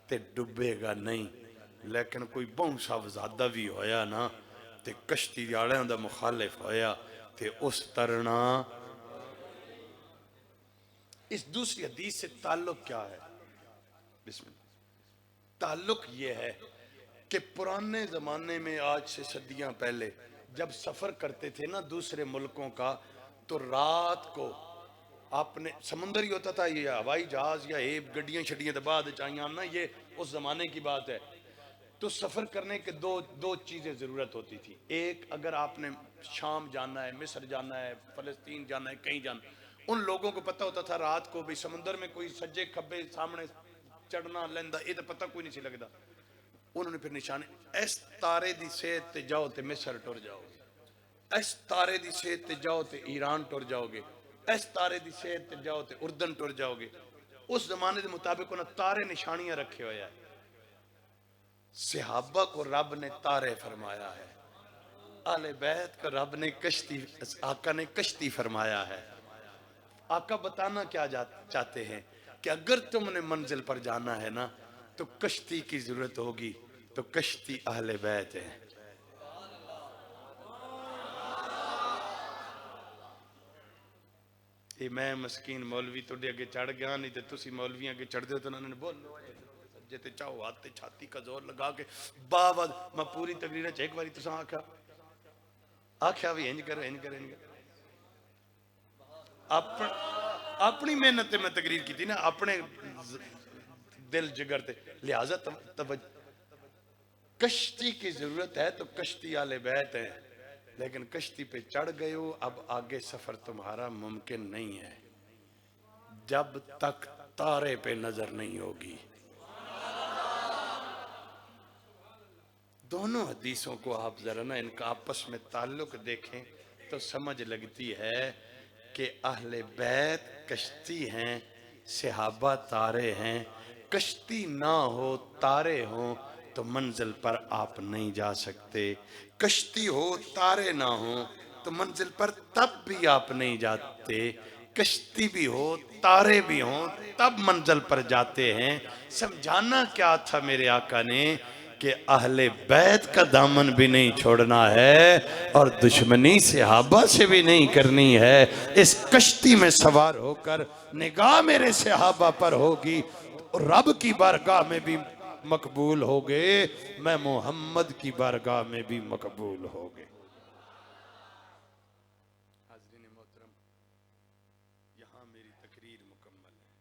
تے ڈبے گا نہیں، لیکن کوئی بہن صاحب زیادہ بھی ہویا نا تے کشتی دیاڑے دا مخالف ہویا تے اس ترنا۔ اس دوسری حدیث سے تعلق کیا ہے؟ بسم اللہ۔ تعلق یہ ہے کہ پرانے زمانے میں آج سے صدیاں پہلے جب سفر کرتے تھے نا دوسرے ملکوں کا، تو رات کو آپ نے سمندر ہی ہوتا تھا، یہ ہوائی جہاز یا یہ گڈیاں شڈیاں تو بعد چاہیے نا، یہ اس زمانے کی بات ہے۔ تو سفر کرنے کے دو چیزیں ضرورت ہوتی تھی۔ ایک، اگر آپ نے شام جانا ہے، مصر جانا ہے، فلسطین جانا ہے، کہیں جانا ہے، ان لوگوں کو پتہ ہوتا تھا رات کو بھی سمندر میں کوئی سجے کھبے سامنے چڑھنا لیندہ، یہ تو پتہ کوئی نہیں سی لگتا۔ انہوں نے پھر نشانے، اس تارے دی سیت تے جاؤ تے مصر ٹر جاؤ گے، اس تارے دی سیت تے جاؤ تے ایران ٹر جاؤ گے، اس تارے دی سیت تے جاؤ تے اردن ٹر جاؤ گے۔ اس زمانے دے مطابق انہوں نے تارے نشانیاں رکھے ہوئے ہیں۔ صحابہ کو رب نے تارے فرمایا ہے، اہل بیت کو رب نے کشتی، آقا نے کشتی فرمایا ہے۔ آقا بتانا کیا چاہتے ہیں کہ اگر تم نے منزل پر جانا ہے نا تو کشتی کی ضرورت ہوگی، تو کشتی اہل بیت ہے۔ یہ میں مسکین مولوی تو اگے چڑھ گیا، نہیں تو تسی مولویاں کے چڑھ دے تو انہوں نے بولو سجے تے چاہو ہاتھ تے چھاتی کا زور لگا کے باواد میں پوری تقریر ایک باری تساں آکھیا بھی انج کرو انج کرو انج کرو۔ اپنی محنت تے میں تقریر کی تھی نا، اپنے دل جگر تے، لہذا توجہ، کشتی کی ضرورت ہے تو کشتی والے بیت ہیں، لیکن کشتی پہ چڑھ گئے ہو، اب آگے سفر تمہارا ممکن نہیں ہے جب تک تارے پہ نظر نہیں ہوگی۔ دونوں حدیثوں کو آپ ذرا نا ان کا آپس میں تعلق دیکھیں تو سمجھ لگتی ہے کہ اہل بیت کشتی ہیں، صحابہ تارے ہیں۔ کشتی نہ ہو، تارے ہوں تو منزل پر آپ نہیں جا سکتے۔ کشتی ہو، تارے نہ ہوں تو منزل پر تب بھی آپ نہیں جاتے۔ کشتی بھی ہو، تارے بھی ہوں تب منزل پر جاتے ہیں۔ سمجھانا کیا تھا میرے آقا نے کہ اہل بیت کا دامن بھی نہیں چھوڑنا ہے اور دشمنی صحابہ سے بھی نہیں کرنی ہے۔ اس کشتی میں سوار ہو کر نگاہ میرے صحابہ پر ہوگی تو رب کی بارگاہ میں بھی مقبول ہوگے، میں محمد کی بارگاہ میں بھی مقبول ہوگے۔ حاضرین محترم، یہاں میری تقریر مکمل ہے،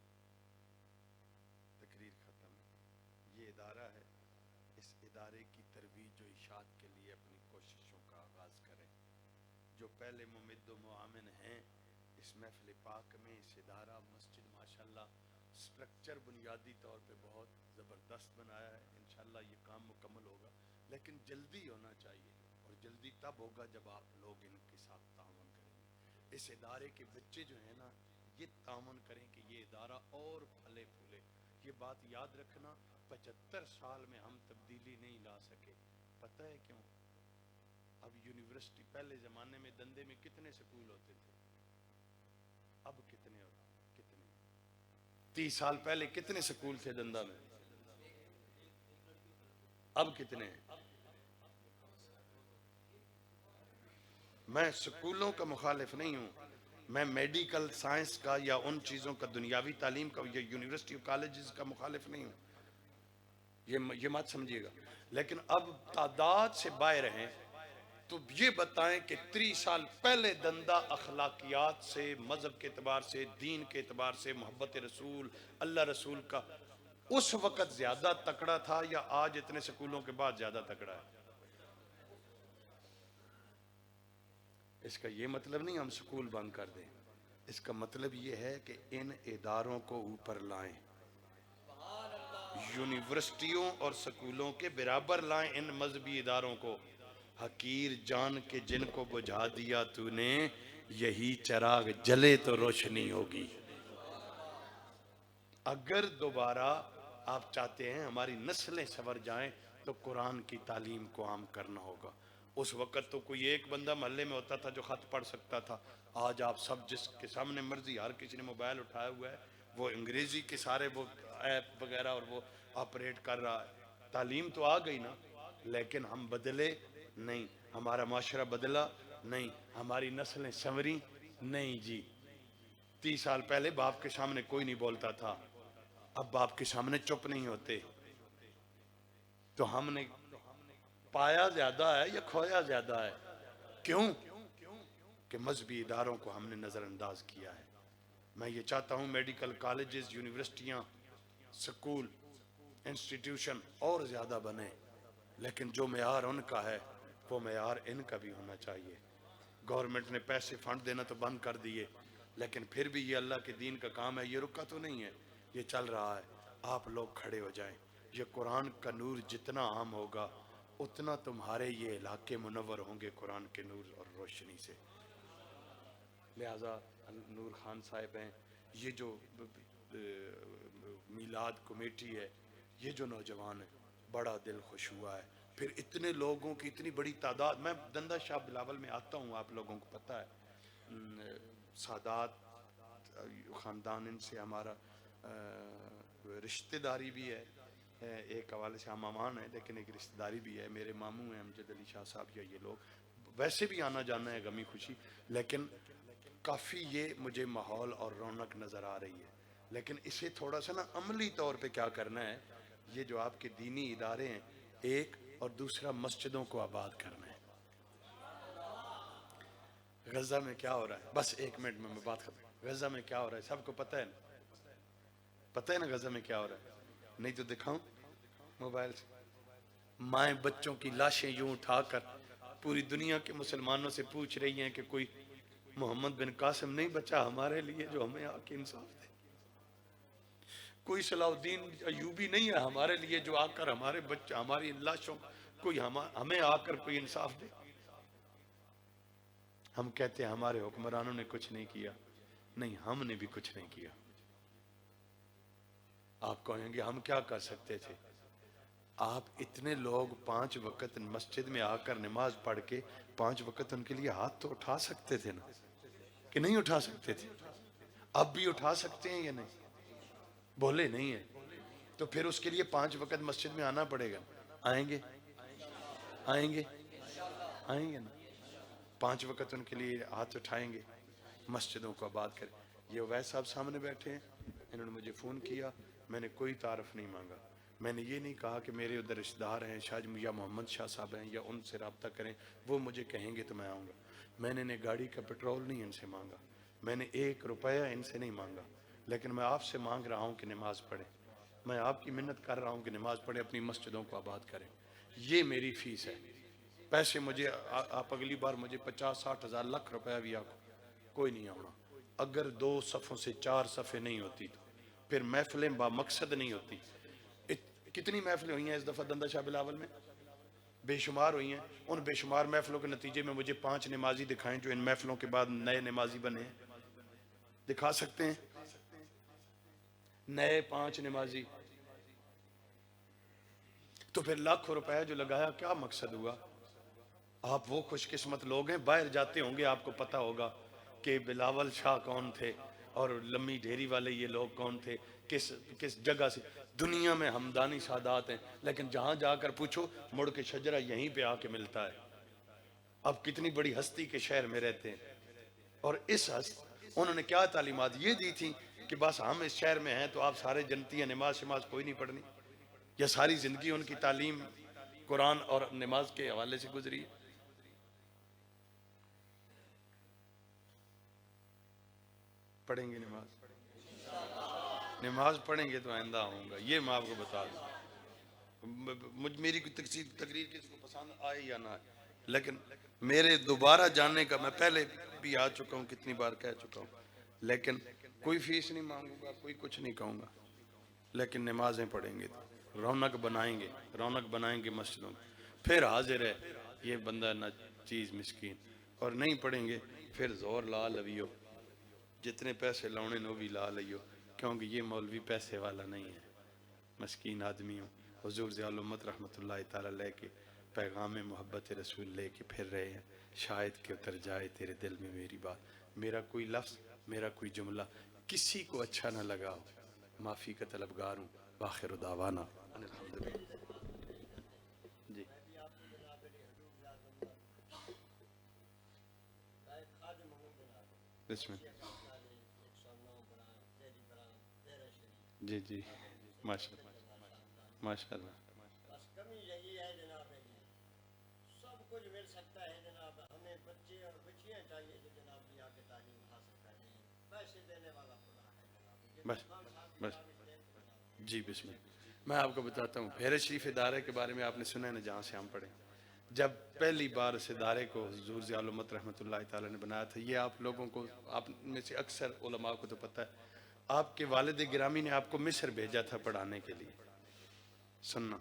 تقریر ختم ہے۔ یہ ادارہ ہے، اس ادارے کی ترویج و اشاعت کے لیے اپنی کوششوں کا آغاز کریں۔ جو پہلے ممد و معاون ہیں اس محفل پاک میں، اس ادارہ مسجد ماشاءاللہ سٹرکچر بنیادی طور پہ بہت زبردست بنایا ہے، انشاءاللہ یہ کام مکمل ہوگا، لیکن جلدی ہونا چاہیے، اور جلدی تب ہوگا جب آپ لوگ ان کے ساتھ تعاون کریں گے۔ اس ادارے کے بچے جو ہیں نا یہ تعاون کریں کہ یہ ادارہ اور پھلے پھولے۔ یہ بات یاد رکھنا، 75 سال میں ہم تبدیلی نہیں لا سکے، پتہ ہے کیوں؟ اب یونیورسٹی، پہلے زمانے میں دندے میں کتنے سکول ہوتے تھے، اب کتنے ہوتے؟ کتنے؟ 30 سال پہلے کتنے سکول تھے دندہ میں، اب کتنے ہیں؟ میں سکولوں کا مخالف نہیں ہوں، میں میڈیکل سائنس کا یا ان چیزوں کا، دنیاوی تعلیم کا یا یونیورسٹی و کالجز کا مخالف نہیں ہوں، یہ مت سمجھیے گا، لیکن اب تعداد سے باہر ہیں تو یہ بتائیں کہ 30 سال پہلے دندہ اخلاقیات سے، مذہب کے اعتبار سے، دین کے اعتبار سے، محبت رسول، اللہ رسول کا، اس وقت زیادہ تکڑا تھا یا آج اتنے سکولوں کے بعد زیادہ تکڑا ہے؟ اس کا یہ مطلب نہیں ہم سکول بند کر دیں، اس کا مطلب یہ ہے کہ ان اداروں کو اوپر لائیں، یونیورسٹیوں اور سکولوں کے برابر لائیں ان مذہبی اداروں کو۔ حقیر جان کے جن کو بجھا دیا تو نے، یہی چراغ جلے تو روشنی ہوگی۔ اگر دوبارہ آپ چاہتے ہیں ہماری نسلیں سنور جائیں تو قرآن کی تعلیم کو عام کرنا ہوگا۔ اس وقت تو کوئی ایک بندہ محلے میں ہوتا تھا جو خط پڑھ سکتا تھا، آج آپ سب جس کے سامنے مرضی، ہر کسی نے موبائل اٹھایا ہوا ہے، وہ انگریزی کے سارے وہ ایپ وغیرہ اور وہ آپریٹ کر رہا ہے۔ تعلیم تو آ گئی نا، لیکن ہم بدلے نہیں، ہمارا معاشرہ بدلا نہیں، ہماری نسلیں سنوری نہیں جی۔ 30 سال پہلے باپ کے سامنے کوئی نہیں بولتا تھا، اب باپ کے سامنے چپ نہیں ہوتے، تو ہم نے پایا زیادہ ہے یا کھویا زیادہ ہے؟ کیوں؟ کہ مذہبی اداروں کو ہم نے نظر انداز کیا ہے۔ میں یہ چاہتا ہوں میڈیکل کالجز، یونیورسٹیاں، سکول، انسٹیٹیوشن اور زیادہ بنے، لیکن جو معیار ان کا ہے وہ معیار ان کا بھی ہونا چاہیے۔ گورنمنٹ نے پیسے فنڈ دینا تو بند کر دیے، لیکن پھر بھی یہ اللہ کے دین کا کام ہے، یہ رکا تو نہیں ہے، یہ چل رہا ہے۔ آپ لوگ کھڑے ہو جائیں، یہ قرآن کا نور جتنا عام ہوگا اتنا تمہارے یہ علاقے منور ہوں گے قرآن کے نور اور روشنی سے۔ لہٰذا نور خان صاحب ہیں، یہ جو میلاد کمیٹی ہے، یہ جو نوجوان ہیں، بڑا دل خوش ہوا ہے۔ پھر اتنے لوگوں کی اتنی بڑی تعداد، میں دندہ شاہ بلاول میں آتا ہوں، آپ لوگوں کو پتہ ہے، سادات خاندان، ان سے ہمارا رشتہ داری بھی ہے، ایک حوالے سے ہم مامان ہیں لیکن ایک رشتہ داری بھی ہے، میرے ماموں ہیں امجد علی شاہ صاحب، یا یہ لوگ ویسے بھی آنا جانا ہے غمی خوشی، لیکن کافی یہ مجھے ماحول اور رونق نظر آ رہی ہے۔ لیکن اسے تھوڑا سا نا عملی طور پہ کیا کرنا ہے، یہ جو آپ کے دینی ادارے ہیں ایک، اور دوسرا مسجدوں کو آباد کرنا ہے۔ غزہ میں کیا ہو رہا ہے، بس ایک منٹ میں بات ختم، غزہ میں کیا ہو رہا ہے سب کو پتہ ہے نا، پتہ ہے نا غزہ میں کیا ہو رہا ہے؟ نہیں تو دکھاؤں موبائل سے، مائیں بچوں کی لاشیں یوں اٹھا کر پوری دنیا کے مسلمانوں سے پوچھ رہی ہیں کہ کوئی محمد بن قاسم نہیں بچا ہمارے لیے جو ہمیں آ کے انصاف دے، کوئی صلاح الدین ایوبی نہیں ہے ہمارے لیے جو آ کر ہمارے بچہ ہماری لاشوں کوئی ہمیں آ کر کوئی انصاف دے۔ ہم کہتے ہیں ہمارے حکمرانوں نے کچھ نہیں کیا، نہیں، ہم نے بھی کچھ نہیں کیا۔ آپ کہیں گے ہم کیا کر سکتے تھے؟ آپ اتنے لوگ 5 وقت مسجد میں آ کر نماز پڑھ کے 5 وقت ان کے لیے ہاتھ تو اٹھا سکتے تھے نا، کہ نہیں اٹھا سکتے تھے؟ اب بھی اٹھا سکتے ہیں یا نہیں؟ بولے نہیں ہیں، تو پھر اس کے لیے 5 وقت مسجد میں آنا پڑے گا۔ آئیں گے؟ آئیں گے؟ آئیں گے نا؟ 5 وقت ان کے لیے ہاتھ اٹھائیں گے، مسجدوں کو آباد کریں۔ یہ اویس صاحب سامنے بیٹھے ہیں، انہوں نے مجھے فون کیا، میں نے کوئی تعارف نہیں مانگا، میں نے یہ نہیں کہا کہ میرے ادھر رشتہ دار ہیں شاہ یا محمد شاہ صاحب ہیں یا ان سے رابطہ کریں، وہ مجھے کہیں گے تو میں آؤں گا۔ میں نے گاڑی کا پیٹرول نہیں ان سے مانگا، میں نے 1 روپیہ ان سے نہیں مانگا، لیکن میں آپ سے مانگ رہا ہوں کہ نماز پڑھیں، میں آپ کی منت کر رہا ہوں کہ نماز پڑھیں، اپنی مسجدوں کو آباد کریں، یہ میری فیس ہے۔ پیسے مجھے آپ اگلی بار مجھے 50-60 ہزار لاکھ روپیہ بھی آپ کوئی نہیں آنا، اگر 2 صفوں سے 4 صفیں نہیں ہوتی تو پھر محفلیں با مقصد نہیں ہوتی۔ کتنی محفلیں ہوئی ہیں اس دفعہ دندہ شاہ بلاول میں؟ بے شمار ہوئی ہیں۔ ان بے شمار محفلوں کے نتیجے میں مجھے 5 نمازی دکھائیں جو ان محفلوں کے بعد نئے نمازی بنے ہیں، دکھا سکتے ہیں؟ نئے 5 نمازی، تو پھر لاکھوں روپے جو لگایا کیا مقصد ہوا؟ آپ وہ خوش قسمت لوگ ہیں، باہر جاتے ہوں گے آپ کو پتا ہوگا کہ بلاول شاہ کون تھے اور لمی ڈھیری والے یہ لوگ کون تھے، کس جگہ سے، دنیا میں ہمدانی سادات ہیں، لیکن جہاں جا کر پوچھو مڑ کے شجرہ یہیں پہ آ کے ملتا ہے۔ اب کتنی بڑی ہستی کے شہر میں رہتے ہیں، اور انہوں نے کیا تعلیمات یہ دی تھی کہ بس ہم اس شہر میں ہیں تو آپ سارے جنتی ہیں، نماز شماز کوئی نہیں پڑھنی، یا ساری زندگی ان کی تعلیم قرآن اور نماز کے حوالے سے گزری؟ پڑھیں گے نماز پڑھیں گے تو آئندہ ہوں گا، یہ میں آپ کو بتا دوں۔ میری کوئی تقریر کسی کو پسند آئے یا نہ آئے، لیکن میرے دوبارہ جاننے کا، میں پہلے بھی آ چکا ہوں، کتنی بار کہہ چکا ہوں، لیکن کوئی فیس نہیں مانگوں گا، کوئی کچھ نہیں کہوں گا، لیکن نمازیں پڑھیں گے تو رونق بنائیں گے مسجدوں میں، پھر حاضر ہے یہ بندہ نہ چیز مسکین، اور نہیں پڑھیں گے پھر زور لا لویو، جتنے پیسے لاؤنے نو بھی لا لئیو، کیونکہ یہ مولوی پیسے والا نہیں ہے، مسکین آدمی ہوں۔ حضور ضیاء الامت رحمت اللہ تعالیٰ لے کے پیغام محبت رسول لے کے پھر رہے ہیں، شاید کہ اتر جائے تیرے دل میں میری بات، میرا کوئی لفظ، میرا کوئی جملہ کسی کو اچھا نہ لگا ہو، معافی کا طلبگار ہوں، باخر دعوانا الحمدللہ۔ جی بسم اللہ، جی جی، ماشاء اللہ ماشاء اللہ۔ بس کمی یہی ہے جناب جی، سب کچھ مل سکتا ہے جناب، ہمیں بچے اور بچیاں چاہیے جو جناب یہاں کے تعلیم حاصل کریں، پیسے دینے والا بس بس جی بسم اللہ. میں آپ کو بتاتا ہوں پھیرے شریف ادارے کے بارے میں آپ نے سنا ہے نا جہاں سے ہم پڑھے. جب پہلی بار اس ادارے کو حضور ضیاء الامت رحمۃ اللہ تعالی نے بنایا تھا، یہ آپ لوگوں کو، آپ میں سے اکثر علماء کو تو پتہ ہے، آپ کے والد گرامی نے آپ کو مصر بھیجا تھا پڑھانے کے لیے. سننا،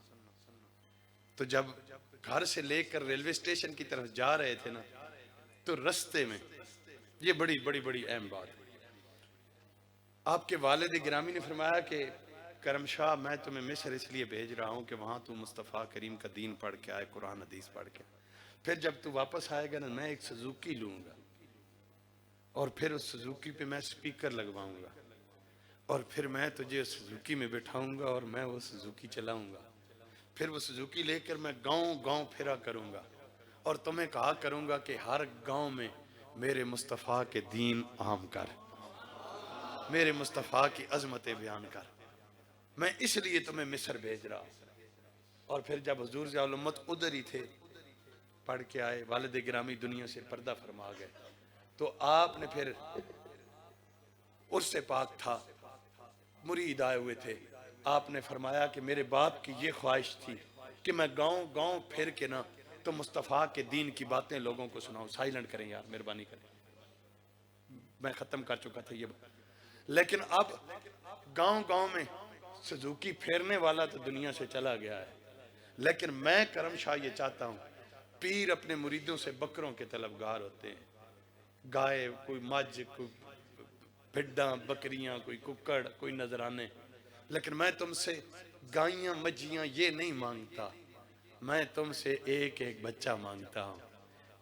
تو جب گھر سے لے کر ریلوے اسٹیشن کی طرف جا رہے تھے نا، تو رستے میں، یہ بڑی بڑی بڑی اہم بات ہے، آپ کے والد گرامی نے فرمایا کہ کرم شاہ میں تمہیں مصر اس لیے بھیج رہا ہوں کہ وہاں تو مصطفیٰ کریم کا دین پڑھ کے آئے، قرآن حدیث پڑھ کے. پھر جب تو واپس آئے گا نا، میں ایک سزوکی لوں گا، اور پھر اس سزوکی پہ میں سپیکر لگواؤں گا، اور پھر میں تجھے اس سزوکی میں بٹھاؤں گا اور میں وہ سزوکی چلاؤں گا. پھر وہ سزوکی لے کر میں گاؤں گاؤں پھرا کروں گا، اور تمہیں کہا کروں گا کہ ہر گاؤں میں میرے مصطفیٰ کے دین عام کر، میرے مصطفیٰ کی عظمتیں بیان کر. میں اس لیے تمہیں مصر بھیج رہا ہوں. اور پھر جب حضور ضیاء الامت ادھر ہی تھے، پڑھ کے آئے، والد گرامی دنیا سے پردہ فرما گئے، تو آپ نے پھر اس سے پاک تھا، مرید آئے ہوئے تھے، آپ نے فرمایا کہ میرے باپ کی یہ خواہش تھی کہ میں گاؤں گاؤں پھر کے نا تو مصطفیٰ کے دین کی باتیں لوگوں کو سناؤں. سائلنٹ کریں یار، مہربانی کریں، میں ختم کر چکا تھا یہ بات. لیکن اب گاؤں گاؤں میں سزوکی پھیرنے والا تو دنیا سے چلا گیا ہے، لیکن میں کرم شاہ یہ چاہتا ہوں، پیر اپنے مریدوں سے بکروں کے طلبگار ہوتے ہیں، گائے، کوئی مجھ، کوئی بھڈاں بکریاں، کوئی ککڑ، کوئی نذرانے. لیکن میں تم سے گائیاں مجھیاں یہ نہیں مانگتا، میں تم سے ایک ایک بچہ مانگتا ہوں.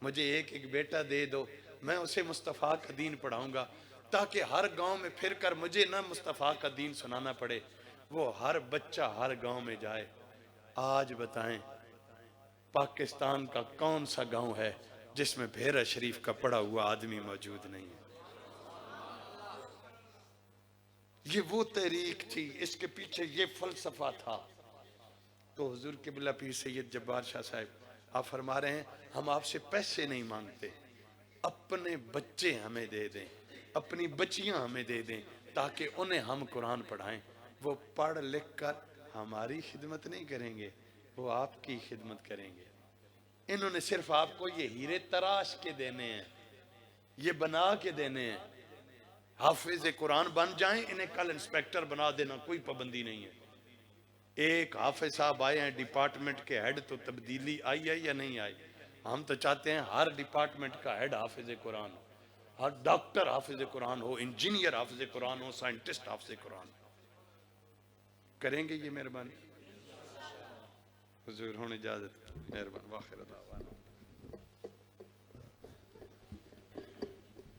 مجھے ایک ایک بیٹا دے دو، میں اسے مصطفیٰ کا دین پڑھاؤں گا، تاکہ ہر گاؤں میں پھر کر مجھے نہ مصطفیٰ کا دین سنانا پڑے، وہ ہر بچہ ہر گاؤں میں جائے. آج بتائیں پاکستان کا کون سا گاؤں ہے جس میں پھیرا شریف کا پڑھا ہوا آدمی موجود نہیں ہے؟ یہ وہ تحریک تھی، اس کے پیچھے یہ فلسفہ تھا. تو حضور قبلہ پیر سید جبار شاہ صاحب آپ فرما رہے ہیں، ہم آپ سے پیسے نہیں مانگتے، اپنے بچے ہمیں دے دیں، اپنی بچیاں ہمیں دے دیں، تاکہ انہیں ہم قرآن پڑھائیں. وہ پڑھ لکھ کر ہماری خدمت نہیں کریں گے، وہ آپ کی خدمت کریں گے. انہوں نے صرف آپ کو یہ ہیرے تراش کے دینے ہیں، یہ بنا کے دینے ہیں. حافظ قرآن بن جائیں، انہیں کل انسپیکٹر بنا دینا، کوئی پابندی نہیں ہے. ایک حافظ صاحب آئے ہیں ڈپارٹمنٹ کے ہیڈ، تو تبدیلی آئی ہے یا نہیں آئی؟ ہم تو چاہتے ہیں ہر ڈپارٹمنٹ کا ہیڈ حافظ قرآن ہو، ہر ڈاکٹر حافظ قرآن ہو، انجینئر حافظ قرآن ہو، سائنٹسٹ حافظ قرآن ہو. کریں گے یہ مہربانی؟ حضور ہوں اجازت، مہربان. واخر دعوانا